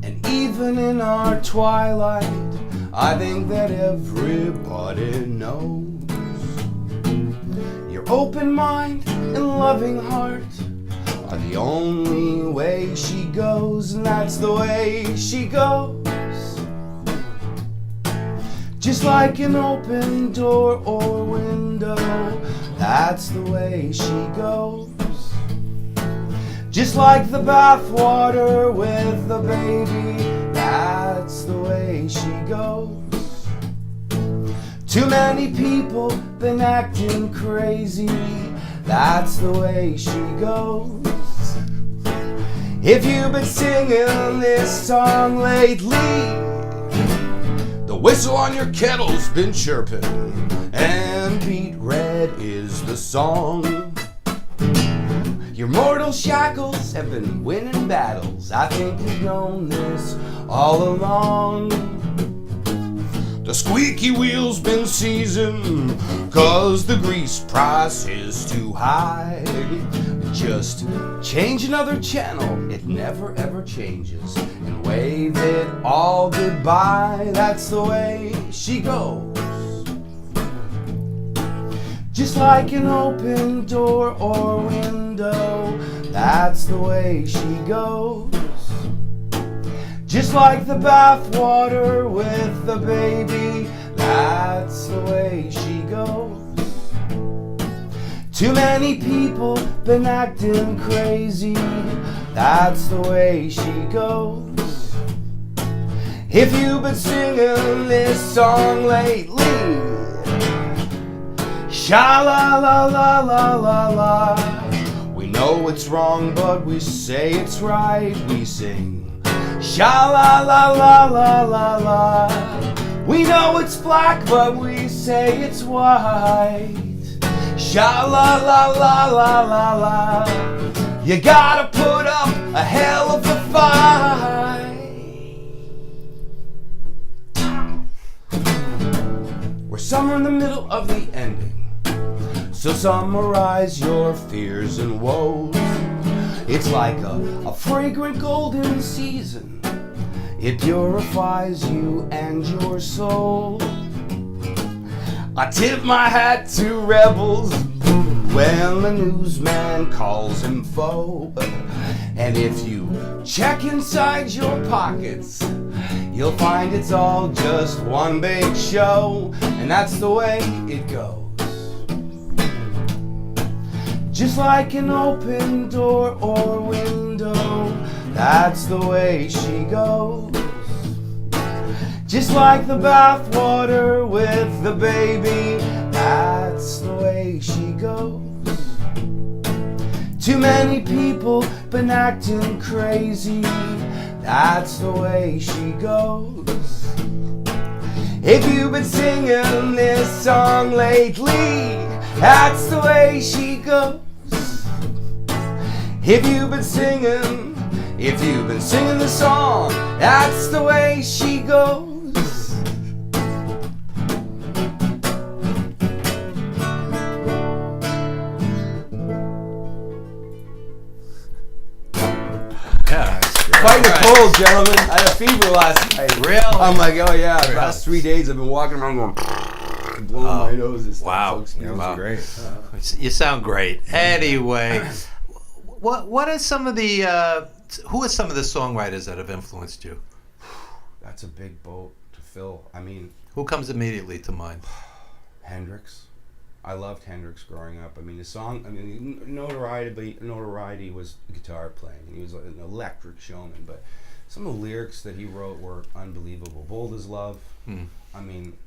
And even in our twilight, I think that everybody knows your open mind and loving heart are the only way she goes, and that's the way she goes. Just like an open door or window, that's the way she goes. Just like the bathwater with the baby, that's the way she goes. Too many people been acting crazy, that's the way she goes. If you've been singing this song lately, the whistle on your kettle's been chirping, and beat red is the song. Your mortal shackles have been winning battles, I think you've known this all along. The squeaky wheel's been seasoned, 'cause the grease price is too high. Just change another channel, it never ever changes, and wave it all goodbye, that's the way she goes. Just like an open door or window, that's the way she goes. Just like the bathwater with the baby, that's the way she goes. Too many people been acting crazy, that's the way she goes. If you've been singing this song lately, sha la la la la la la. We know it's wrong, but we say it's right. We sing sha la la la la la la. We know it's black, but we say it's white. Sha la la la la la la. You gotta put up a hell of a fight. We're somewhere in the middle of the ending. So summarize your fears and woes. It's like a fragrant golden season. It purifies you and your soul. I tip my hat to rebels when the newsman calls him foe. And if you check inside your pockets, you'll find it's all just one big show. And that's the way it goes. Just like an open door or window, that's the way she goes. Just like the bathwater with the baby, that's the way she goes. Too many people been acting crazy, that's the way she goes. If you've been singing this song lately, that's the way she goes. If you've been singing the song, that's the way she goes. Fighting the cold, gentlemen. I had a fever last night. Really? I'm like, oh yeah. The last 3 days I've been walking around going, blowing my nose and stuff. Wow. So it was great. You sound great. Anyway, what are some of the who are some of the songwriters that have influenced you? That's a big boat to fill. I mean, who comes immediately to mind? Hendrix. I loved Hendrix growing up. I mean, the song, notoriety was guitar playing. He was an electric showman, but some of the lyrics that he wrote were unbelievable. Bold as Love. I mean,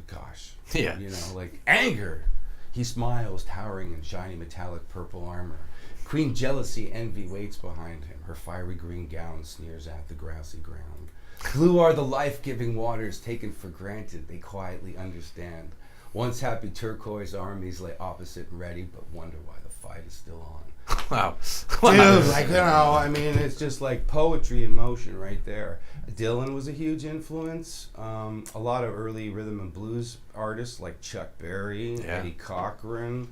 gosh. Yeah. You know, like anger. He smiles, towering in shiny metallic purple armor. Queen jealousy, envy waits behind him. Her fiery green gown sneers at the grassy ground. Blue are the life-giving waters taken for granted. They quietly understand. Once happy turquoise armies lay opposite and ready, but wonder why the fight is still on. Wow. Dude, like, you know, I mean, it's just like poetry in motion right there. Dylan was a huge influence. A lot of early rhythm and blues artists like Chuck Berry, Eddie Cochran,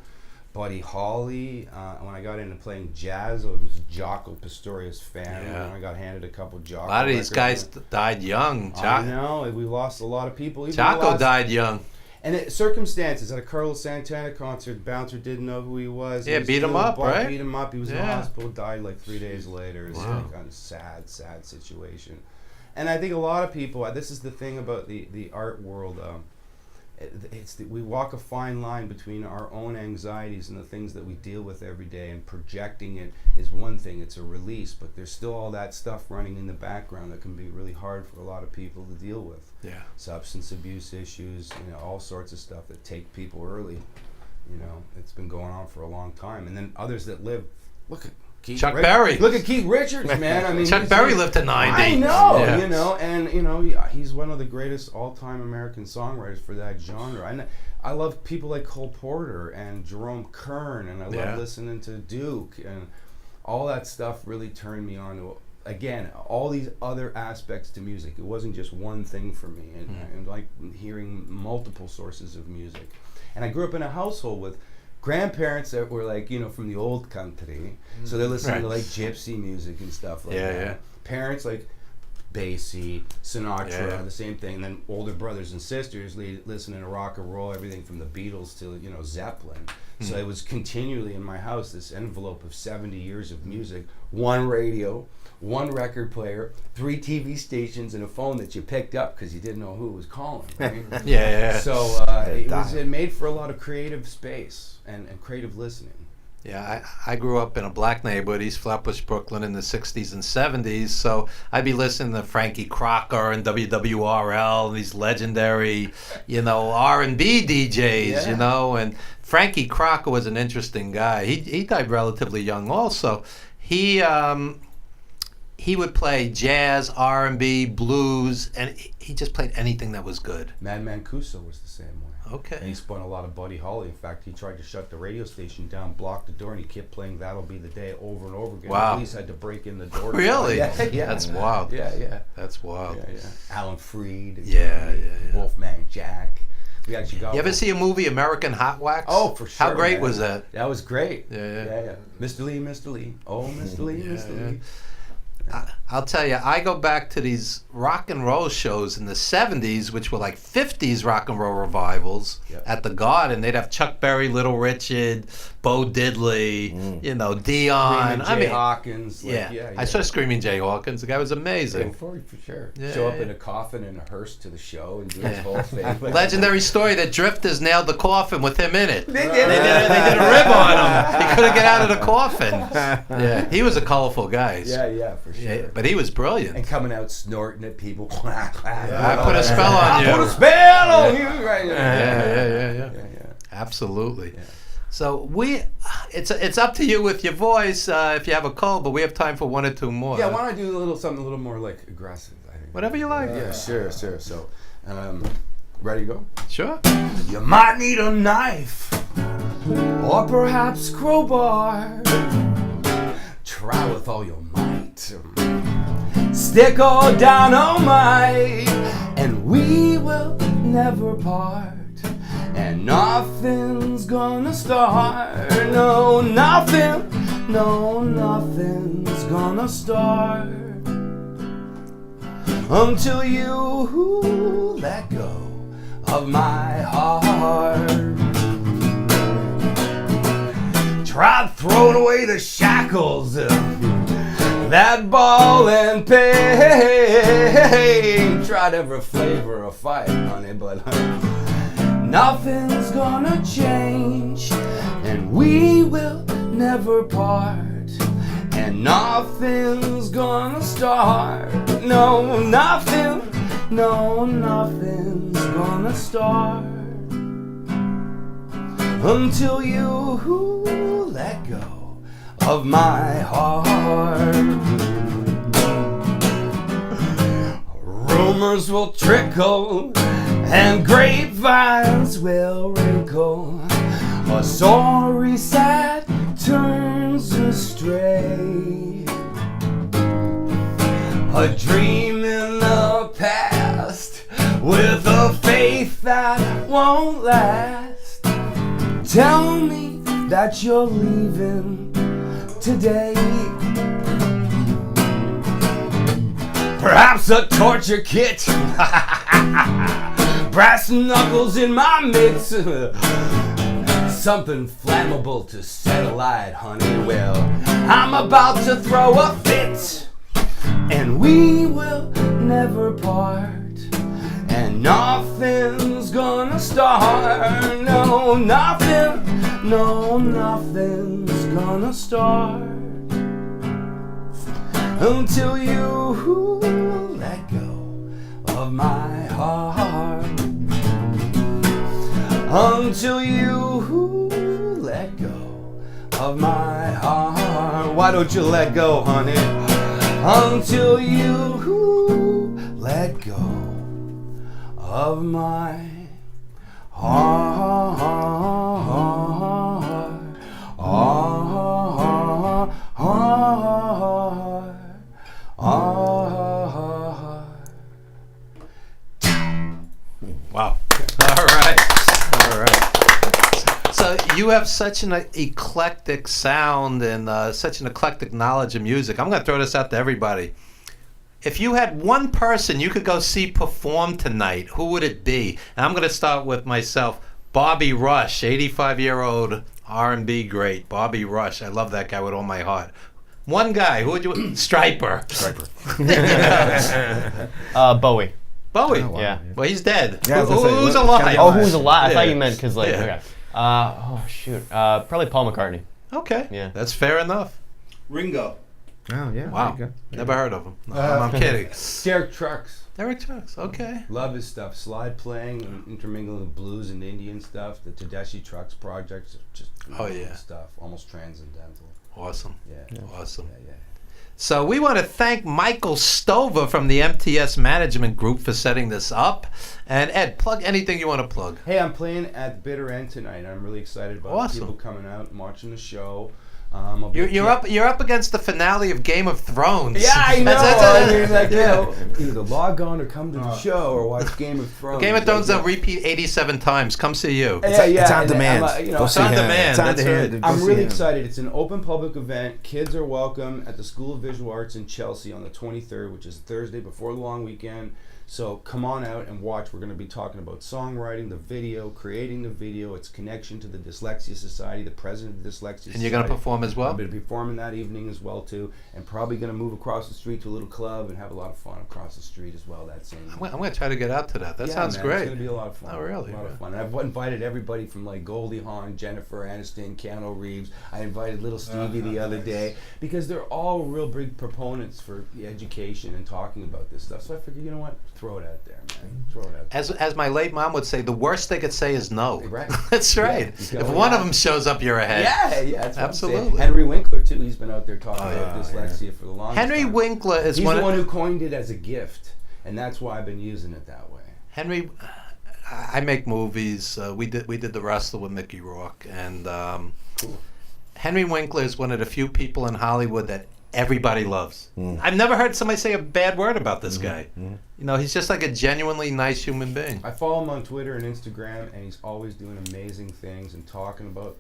Buddy Holly. When I got into playing jazz, I was Jaco Pastorius fan. And I got handed a couple Jaco. A lot of these guys died young. I know. We lost a lot of people. Jaco died young. And circumstances, at a Carlos Santana concert, Bouncer didn't know who he was. Yeah, beat him up, right? Beat him up. He was in the hospital, died like 3 days later. It's like a sad situation. And I think a lot of people, this is the thing about the art world, we walk a fine line between our own anxieties and the things that we deal with every day, and projecting it is one thing, it's a release, but there's still all that stuff running in the background that can be really hard for a lot of people to deal with. Yeah. Substance abuse issues, you know, all sorts of stuff that take people early. You know, it's been going on for a long time. And then others that live, look at Chuck Berry. Look at Keith Richards, man. I mean, Chuck Berry lived to 90. I know, you know, and you know, he's one of the greatest all-time American songwriters for that genre. I love people like Cole Porter and Jerome Kern, and I love listening to Duke, and all that stuff really turned me on to, again, all these other aspects to music. It wasn't just one thing for me, and like hearing multiple sources of music. And I grew up in a household with grandparents that were like, you know, from the old country, so they're listening to like gypsy music and stuff like that. Parents like Basie, Sinatra, the same thing. And then older brothers and sisters listening to rock and roll, everything from the Beatles to, you know, Zeppelin. So it was continually in my house, this envelope of 70 years of music, one radio, one record player, 3 TV stations, and a phone that you picked up because you didn't know who was calling. Right? So it made for a lot of creative space and creative listening. Yeah, I grew up in a black neighborhood, East Flatbush, Brooklyn, in the 60s and 70s. So I'd be listening to Frankie Crocker and WWRL and these legendary, R&B DJs, And Frankie Crocker was an interesting guy. He died relatively young also. He would play jazz, R&B, blues, and he just played anything that was good. Madman Mancuso was the same way. Okay. And he spun a lot of Buddy Holly. In fact, he tried to shut the radio station down, blocked the door, and he kept playing "That'll Be the Day" over and over again. Wow. The police had to break in the door. Really? Yeah. That's wild. Yeah. That's wild. Yeah. Alan Freed. Yeah. Wolfman Jack. We actually got. You ever see a movie, American Hot Wax? Oh, for sure. How great man. was that? That was great. Yeah. Mr. Lee, Mr. Lee. Oh, Mr. Lee, Mr. Lee. I'll tell you, I go back to these rock and roll shows in the 70s, which were like 50s rock and roll revivals at the Garden. They'd have Chuck Berry, Little Richard, Bo Diddley, Dion. Jay Hawkins. I saw Screaming Jay Hawkins. The guy was amazing. For sure. Yeah, Show up in a coffin and a hearse to the show and do his whole thing. Legendary story that Drifters nailed the coffin with him in it. They did a rib on him. He couldn't get out of the coffin. Yeah, he was a colorful guy. Yeah, for sure. Yeah, but he was brilliant. And coming out snorting at people. I put a spell on you. I put a spell on you. Right. Yeah. Absolutely. Yeah. So it's up to you with your voice if you have a cold, but we have time for one or two more. Yeah, why don't I do something a little more like aggressive? I think. Whatever you like. Yeah, sure. So, ready to go? Sure. You might need a knife or perhaps crowbar. Try with all your might. Stick or dynamite, and we will never part. And nothing's gonna start. No, nothing's gonna start until you let go of my heart. Tried throwing away the shackles, that ball and pain. Tried every flavor of fight, honey, but nothing's gonna change, and we will never part. And nothing's gonna start. No, nothing's gonna start until you let go of my heart. Rumors will trickle and grapevines will wrinkle. A sorry sad turns astray. A dream in the past with a faith that won't last. Tell me that you're leaving today. Perhaps a torture kit. Brass knuckles in my mix. Something flammable to set alight, honey. Well, I'm about to throw a fit, and we will never part. And nothing's gonna start. No, nothing's gonna start until you let go of my heart. Until you let go of my heart. Why don't you let go, honey? Until you let go of my heart. Wow. All right. So you have such an eclectic sound and such an eclectic knowledge of music. I'm going to throw this out to everybody. If you had one person you could go see perform tonight, who would it be? And I'm going to start with myself. Bobby Rush, 85-year-old R&B great. Bobby Rush. I love that guy with all my heart. One guy. Who would you... Striper. Bowie. Bowie? Oh, wow. Yeah. Well, he's dead. Yeah, Who's alive? Oh, who's alive? I thought Yeah. you meant because, like, Yeah. okay. Oh, shoot. Probably Paul McCartney. Okay. Yeah. That's fair enough. Ringo. Oh yeah. Wow. there you go. Never heard of him. No, I'm kidding. Derek Trucks. Derek Trucks. Okay. Love his stuff. Slide playing and intermingling with blues and Indian stuff. The Tedeschi Trucks projects, just stuff. Almost transcendental. Awesome. Yeah. Awesome. Yeah. So we want to thank Michael Stover from the MTS Management Group for setting this up. And Ed, plug anything you want to plug. Hey, I'm playing at the Bitter End tonight. I'm really excited about Awesome. people coming out and watching the show. You're up against the finale of Game of Thrones. Yeah, I know. I mean, like, Yeah. either log on or come to the show or watch Game of Thrones. Game of Thrones they'll repeat 87 times. Come see you. Yeah, It's on and demand. It's on demand. That's right. I'm really excited. It's an open public event. Kids are welcome at the School of Visual Arts in Chelsea on the 23rd, which is Thursday before the long weekend. So come on out and watch. We're going to be talking about songwriting, the video, creating the video, its connection to the Dyslexia Society, the president of the Dyslexia Society. And you're going to perform as well? I'm going to be performing that evening as well, too. And probably going to move across the street to a little club and have a lot of fun across the street as well that same evening. I'm going to try to get out to that. That sounds man, great. It's going to be a lot of fun. Oh, really? A lot of fun. And I've invited everybody from like Goldie Hawn, Jennifer Aniston, Keanu Reeves. I invited little Stevie the other day because they're all real big proponents for the education and talking about this stuff. So I figured, you know what? Throw it out there, man. Throw it out there. As my late mom would say, the worst they could say is no. Right. That's right. Yeah, if one of them shows up, you're ahead. Yeah, that's what I'm saying. Absolutely. Henry Winkler too. He's been out there talking about dyslexia for the longest Henry time. Winkler is He's one the of- one who coined it as a gift, and that's why I've been using it that way. Henry, I make movies. We did The Wrestler with Mickey Rourke, and Henry Winkler is one of the few people in Hollywood that everybody loves. I've never heard somebody say a bad word about this guy. You know, he's just like a genuinely nice human being. I follow him on Twitter and Instagram, and he's always doing amazing things and talking about,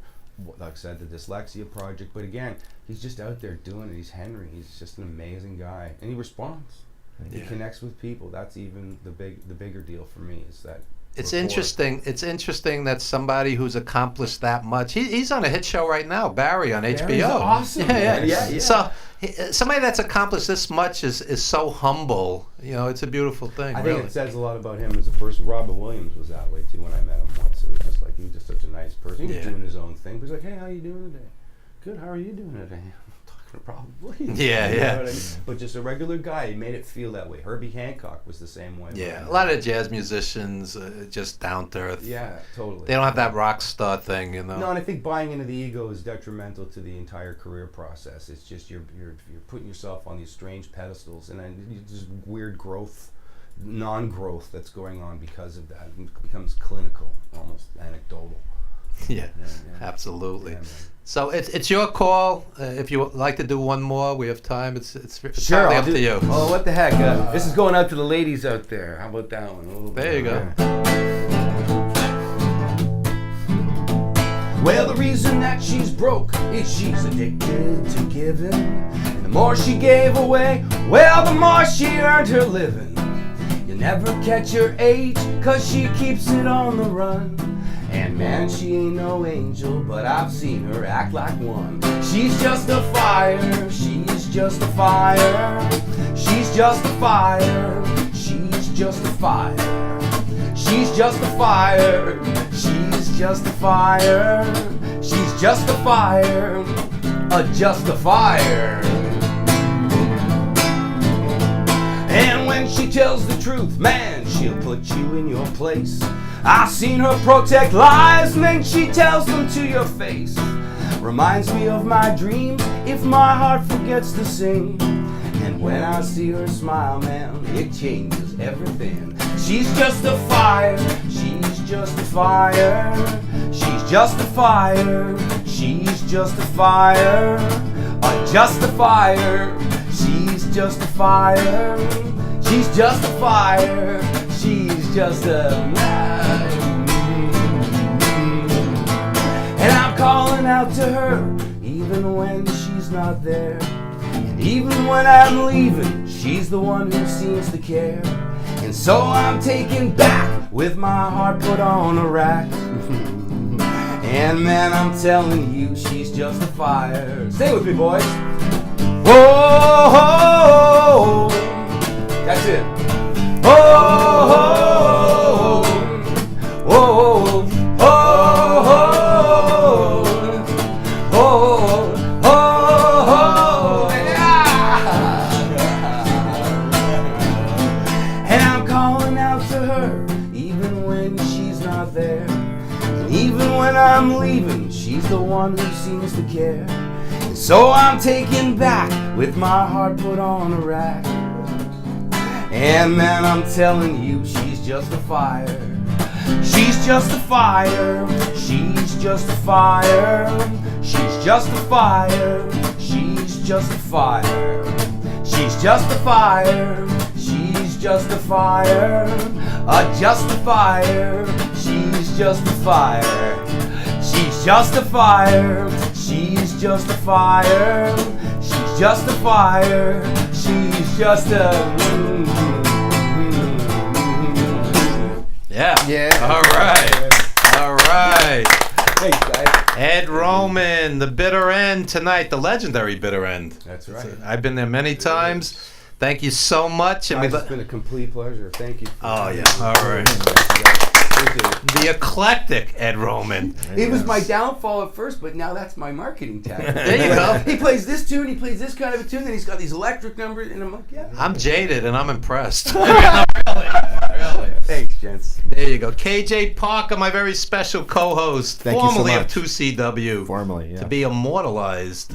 like I said, the Dyslexia Project. But again, he's just out there doing it. He's Henry. He's just an amazing guy, and he responds. He connects with people. That's even the bigger deal for me is that. It's rapport. interesting. It's interesting that somebody who's accomplished that much. He's on a hit show right now, Barry on HBO. Barry's awesome. Yeah. So somebody that's accomplished this much is so humble. You know, it's a beautiful thing. I really. think it says a lot about him as a person. Robin Williams was that way too when I met him once. It was just like he was just such a nice person. He was doing his own thing. But he's like, "Hey, how you doing today?" "Good. How are you doing today?" Probably. Yeah, You yeah. know what I mean? But just a regular guy. He made it feel that way. Herbie Hancock was the same way. Yeah, a lot of jazz musicians just down to earth. Yeah, totally. They don't have that rock star thing, you know. No, and I think buying into the ego is detrimental to the entire career process. It's just you're putting yourself on these strange pedestals, and then there's weird growth, non-growth that's going on because of that. It becomes clinical, almost anecdotal. Yeah, absolutely. Yeah, man. So it's your call. If you would like to do one more, we have time. It's Sure, entirely I'll up do, to you. Oh, what the heck? This is going out to the ladies out there. How about that one? A little There you bit. go. Well, the reason that she's broke is she's addicted to giving. And the more she gave away, well, the more she earned her living. You'll never catch her age, 'cause she keeps it on the run. And man, she ain't no angel, but I've seen her act like one. She's just a fire, she's just a fire. She's just a fire, she's just a fire. She's just a fire, she's just a fire. She's just a fire, just a fire. And when she tells the truth, man, she'll put you in your place. I've seen her protect lies, and then she tells them to your face. Reminds me of my dreams, if my heart forgets to sing. And when I see her smile, man, it changes everything. She's just a fire, she's just a fire. She's just a fire, she's just a fire. Just a fire, she's just a fire. She's just a fire, she's just a... And I'm calling out to her, even when she's not there. And even when I'm leaving, she's the one who seems to care. And so I'm taken back with my heart put on a rack. And man, I'm telling you, she's just a fire. Sing with me, boys. Whoa, that's it. Whoa, whoa, whoa, whoa, whoa. And I'm calling out to her, even when she's not there. And even when I'm leaving, she's the one who seems to care. And so I'm taken back with my heart put on a rack. And man, I'm telling you, she's just a fire. She's just a fire. She's just a fire. She's just a fire. She's just a fire. She's just a fire. She's just a fire. Just a fire. She's just a fire. She's just a fire. She's just a fire. She's just a fire. She's just a. Yeah. Yeah. All right. All right. Thanks, guys. Ed Roman, the bitter end tonight, the legendary bitter end. That's right. I've been there many times. Thank you so much. Guys, it's been a complete pleasure. Thank you. Oh, yeah. All right. The eclectic Ed Roman. It was my downfall at first, but now that's my marketing tactic. There you go. He plays this tune, he plays this kind of a tune, and he's got these electric numbers, and I'm like, yeah. I'm jaded and I'm impressed. Really. Thanks, gents. There you go. KJ Parker, my very special co-host, Thank you so formerly of much. 2CW. Formerly, yeah. To be immortalized.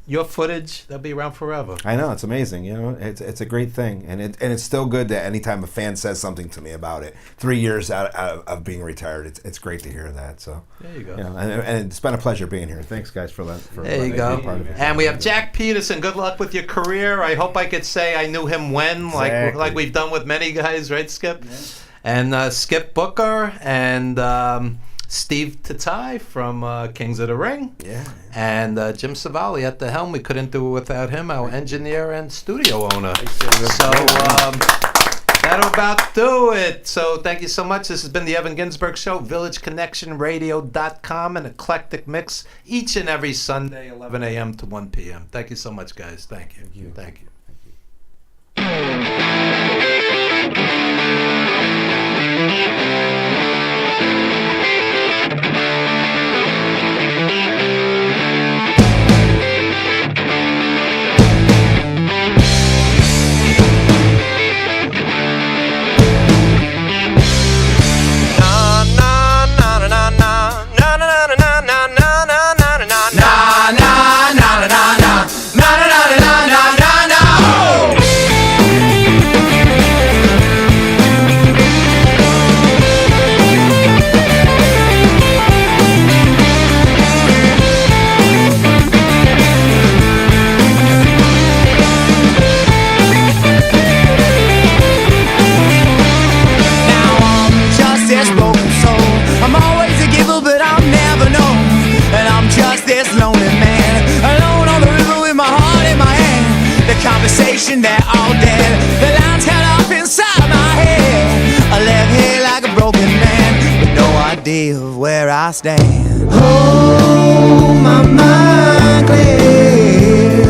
Your footage, that'll be around forever. I know, it's amazing. You know, it's a great thing, and it's still good that anytime a fan says something to me about it, 3 years out of being retired, it's great to hear that. So there you go. And it's been a pleasure being here. Thanks, guys, for There letting you me go. be part of it. And we have Jack Peterson. Good luck with your career. I hope I could say I knew him when, Exactly. like we've done with many guys, right, Skip? Yeah. And Skip Booker and Steve Tatai from Kings of the Ring. Yeah. And Jim Savali at the helm. We couldn't do it without him, our engineer and studio owner. So that'll about do it. So thank you so much. This has been the Evan Ginsburg Show, VillageConnectionRadio.com, an eclectic mix each and every Sunday, 11 a.m. to 1 p.m. Thank you so much, guys. Thank you. Thank you. Conversation that all dead. The lines held up inside my head. I left here like a broken man with no idea of where I stand. Oh, my mind clear.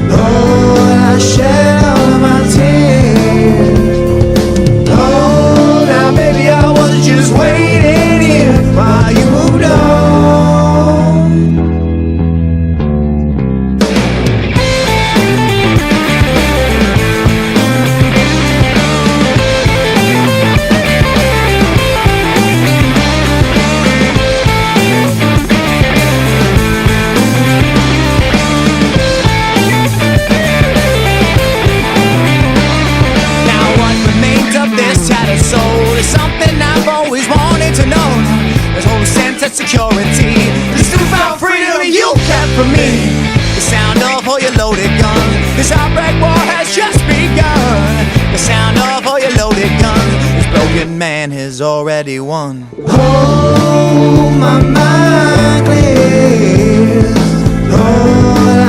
Lord, I shed all of my tears. Oh, now baby, I was just waiting here while you moved on. Security, this newfound freedom you kept from me. The sound of all your loaded guns. This outbreak war has just begun. The sound of all your loaded guns. This broken man has already won. Oh, my mind clear. Lord,